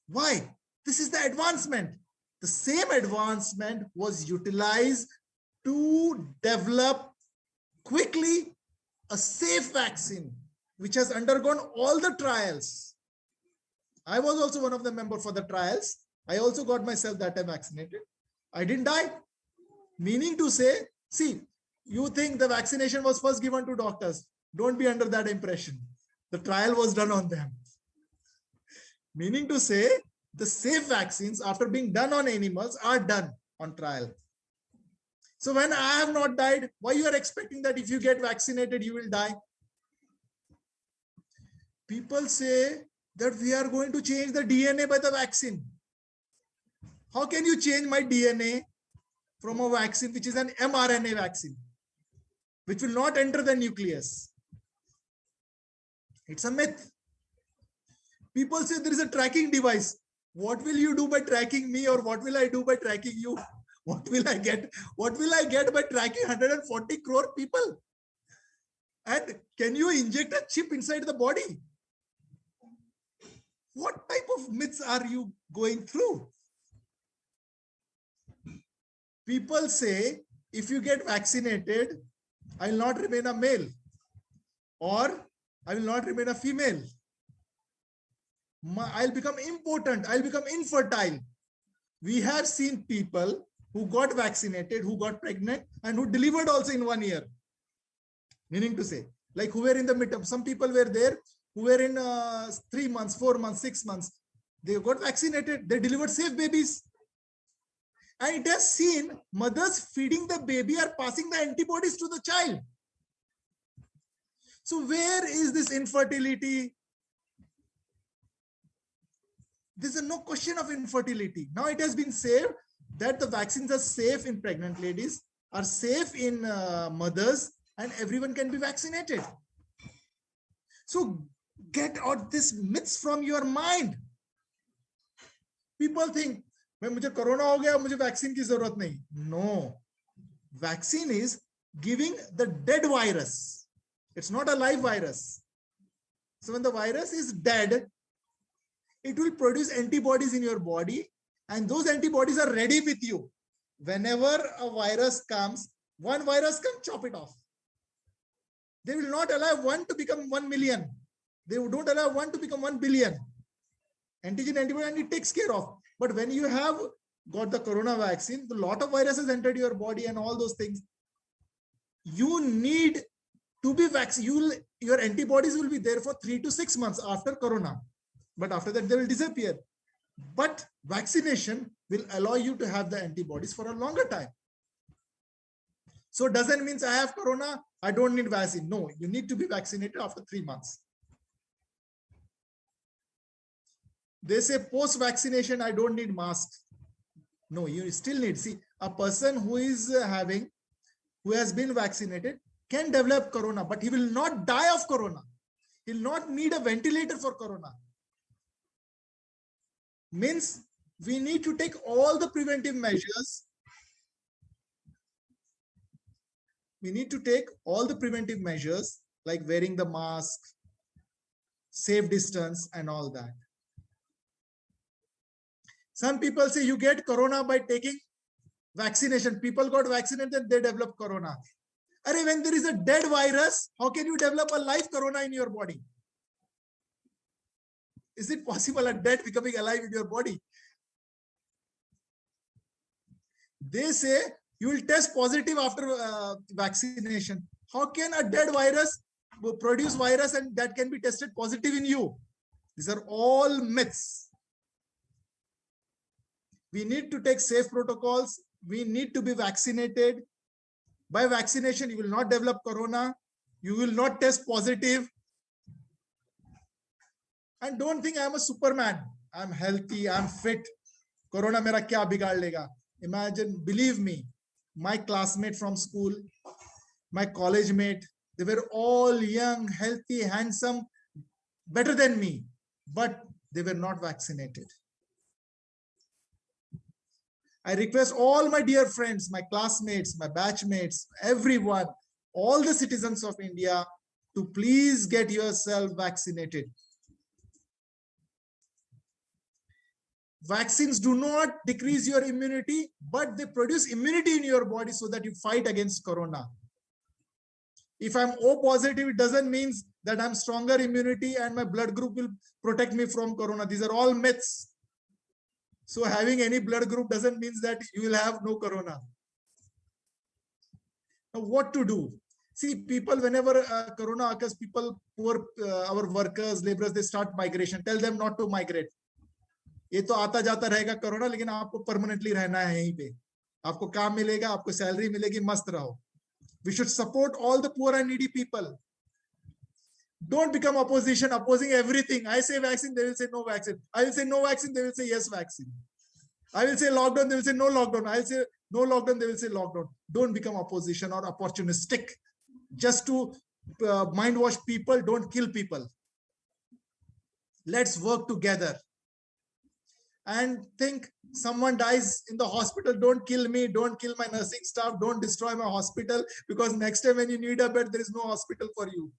Why? This is the advancement. The same advancement was utilized to develop quickly a safe vaccine, which has undergone all the trials. I was also one of the members for the trials. I also got myself that time vaccinated. I didn't die. Meaning to say, see, you think the vaccination was first given to doctors. Don't be under that impression. The trial was done on them. Meaning to say, the safe vaccines, after being done on animals, are done on trial. So when I have not died, why you are expecting that if you get vaccinated, you will die? People say that we are going to change the DNA by the vaccine. How can you change my DNA from a vaccine which is an mRNA vaccine, which will not enter the nucleus? It's a myth. People say there is a tracking device. What will you do by tracking me, or what will I do by tracking you? What will I get? What will I get by tracking 140 crore people? And can you inject a chip inside the body? What type of myths are you going through? People say, if you get vaccinated, I will not remain a male, or I will not remain a female. I'll become impotent. I'll become infertile. We have seen people who got vaccinated, who got pregnant, and who delivered also in 1 year. Meaning to say, like who were in the midterm. Some people were there who were in 3 months, 4 months, 6 months. They got vaccinated. They delivered safe babies. And it has seen mothers feeding the baby are passing the antibodies to the child. So where is this infertility? There's no question of infertility. Now it has been said that the vaccines are safe in pregnant ladies, are safe in mothers, and everyone can be vaccinated. So get out these myths from your mind. People think, मैं मुझे corona हो गया, मुझे vaccine की जरूरत नहीं. No, vaccine is giving the dead virus. It's not a live virus. So when the virus is dead, it will produce antibodies in your body, and those antibodies are ready with you. Whenever a virus comes, one virus comes, chop it off. They will not allow one to become 1 million. They don't allow one to become 1 billion. Antigen antibody, and it takes care of. But when you have got the corona vaccine, a lot of viruses entered your body and all those things. You need to be vaccinated. Your antibodies will be there for 3 to 6 months after corona. But after that, they will disappear. But vaccination will allow you to have the antibodies for a longer time. So doesn't mean I have corona, I don't need vaccine. No, you need to be vaccinated after 3 months. They say post-vaccination, I don't need mask. No, you still need. See, a person who is who has been vaccinated can develop corona, but he will not die of corona. He will not need a ventilator for corona. Means we need to take all the preventive measures. We need to take all the preventive measures like wearing the mask, safe distance, and all that. Some people say you get corona by taking vaccination. People got vaccinated, they develop corona. When there is a dead virus, how can you develop a live corona in your body? Is it possible a dead becoming alive in your body? They say you will test positive after vaccination. How can a dead virus produce virus and that can be tested positive in you? These are all myths. We need to take safe protocols. We need to be vaccinated. By vaccination, you will not develop corona. You will not test positive. And don't think I'm a Superman. I'm healthy, I'm fit. Corona mera kya bigaad lega? Imagine, believe me, my classmate from school, my college mate, they were all young, healthy, handsome, better than me, but they were not vaccinated. I request all my dear friends, my classmates, my batchmates, everyone, all the citizens of India to please get yourself vaccinated. Vaccines do not decrease your immunity, but they produce immunity in your body so that you fight against corona. If I'm O positive, it doesn't mean that I'm stronger immunity and my blood group will protect me from corona. These are all myths. So having any blood group doesn't mean that you will have no corona. Now, what to do? See, people, whenever corona occurs, people, poor, our workers, laborers, they start migration. Tell them not to migrate. ये तो आता जाता रहेगा corona, लेकिन आपको permanently रहना है यहीं पे. आपको काम मिलेगा, आपको सैलरी मिलेगी, मस्त रहो. We should support all the poor and needy people. Don't become opposition, opposing everything. I say vaccine, they will say no vaccine. I will say no vaccine, they will say yes vaccine. I will say lockdown, they will say no lockdown. I will say no lockdown, they will say lockdown. Don't become opposition or opportunistic. Just to mind wash people, don't kill people. Let's work together. And think someone dies in the hospital, don't kill me, don't kill my nursing staff, don't destroy my hospital, because next time when you need a bed, there is no hospital for you.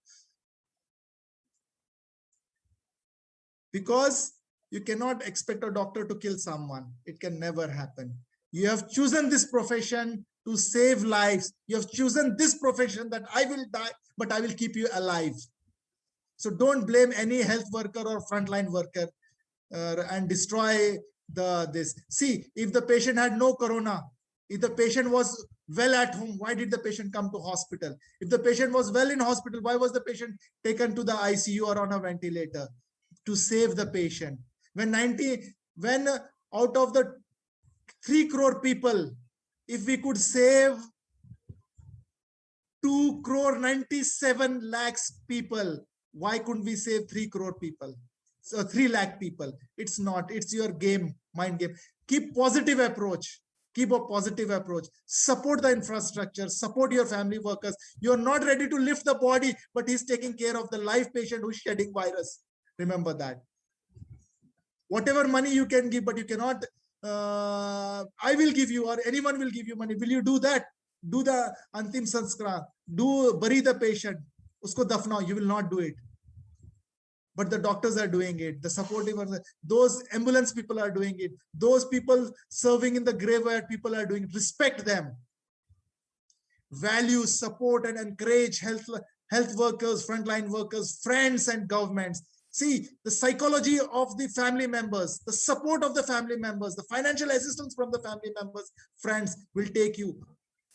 Because you cannot expect a doctor to kill someone. It can never happen. You have chosen this profession to save lives. You have chosen this profession that I will die, but I will keep you alive. So don't blame any health worker or frontline worker and destroy this. See, if the patient had no corona, if the patient was well at home, why did the patient come to hospital? If the patient was well in hospital, why was the patient taken to the ICU or on a ventilator? To save the patient. When out of the 3 crore people, if we could save 2 crore 97 lakhs people, why couldn't we save 3 crore people? So 3 lakh people. It's not. It's your game, mind game. Keep positive approach. Keep a positive approach. Support the infrastructure. Support your family workers. You're not ready to lift the body, but he's taking care of the live patient who's shedding virus. Remember that. Whatever money you can give, but you cannot, I will give you or anyone will give you money. Will you do that? Do the antim sanskar. Bury the patient. Usko dafnao. You will not do it. But the doctors are doing it. The supportive, those ambulance people are doing it. Those people serving in the graveyard, people are doing it. Respect them. Value, support, and encourage health workers, frontline workers, friends, and governments. See, the psychology of the family members, the support of the family members, the financial assistance from the family members, friends will take you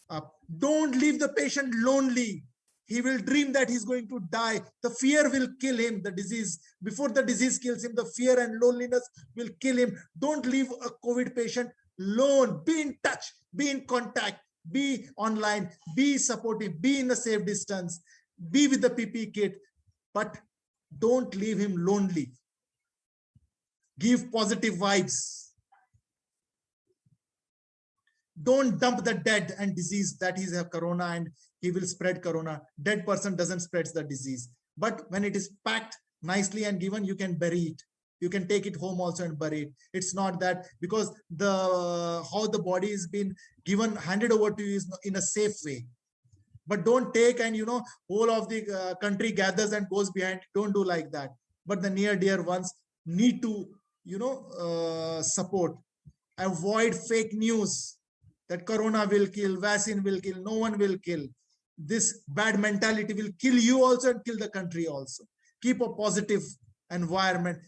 up. Don't leave the patient lonely. He will dream that he's going to die. The fear will kill him, the disease. Before the disease kills him, the fear and loneliness will kill him. Don't leave a COVID patient alone. Be in touch, be in contact, be online, be supportive, be in a safe distance, be with the PPE kit, but don't leave him lonely. Give positive vibes. Don't dump the dead and disease that he's have corona and he will spread corona. Dead person doesn't spread the disease. But when it is packed nicely and given, you can bury it. You can take it home also and bury it. It's not that, because the how the body is been given, handed over to you is in a safe way. But don't take and whole of the country gathers and goes behind. Don't do like that. But the near dear ones need to support. Avoid fake news that corona will kill, vaccine will kill, no one will kill. This bad mentality will kill you also and kill the country also. Keep a positive environment.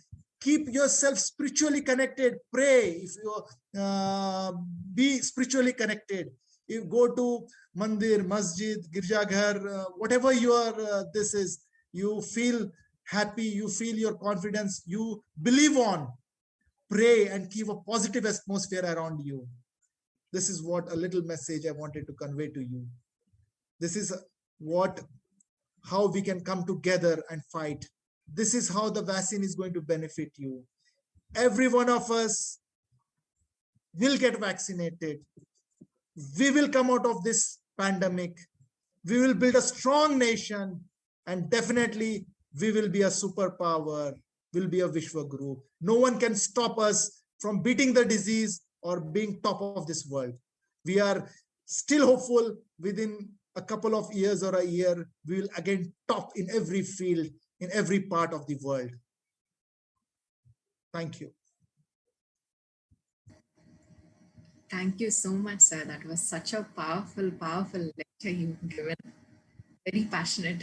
Keep yourself spiritually connected. Pray. If you be spiritually connected, you go to mandir, masjid, girjaghar, whatever your this is, you feel happy, you feel your confidence, you believe on. Pray and keep a positive atmosphere around you. This is what a little message I wanted to convey to you. This is how we can come together and fight. This is how the vaccine is going to benefit you. Every one of us will get vaccinated. We will come out of this pandemic. We will build a strong nation, and definitely we will be a superpower, will be a Vishwaguru. No one can stop us from beating the disease or being top of this world. We are still hopeful within a couple of years or a year, we will again top in every field, in every part of the world. Thank you. Thank you so much, sir. That was such a powerful, powerful lecture you've given. Very passionate.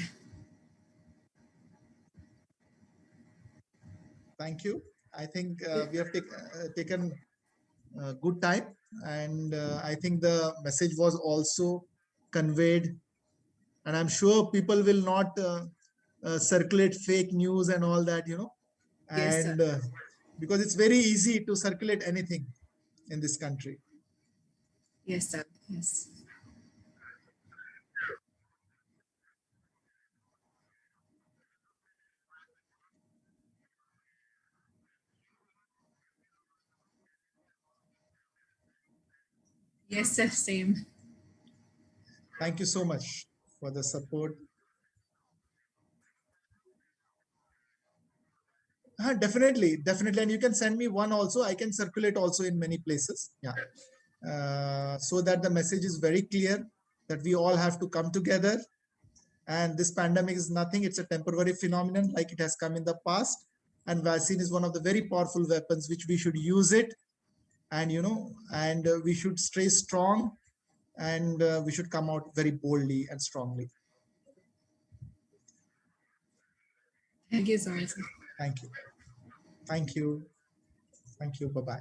Thank you. I think we have taken good time, and I think the message was also conveyed, and I'm sure people will not circulate fake news and all that, Yes, and because it's very easy to circulate anything in this country. Yes, sir. Yes. Yes, sir. Same. Thank you so much for the support. Definitely, definitely. And you can send me one also. I can circulate also in many places. Yeah. So that the message is very clear that we all have to come together. And this pandemic is nothing. It's a temporary phenomenon like it has come in the past. And vaccine is one of the very powerful weapons which we should use it. And, we should stay strong, and we should come out very boldly and strongly. Thank you so much, sir. Thank you. Thank you. Thank you. Bye-bye.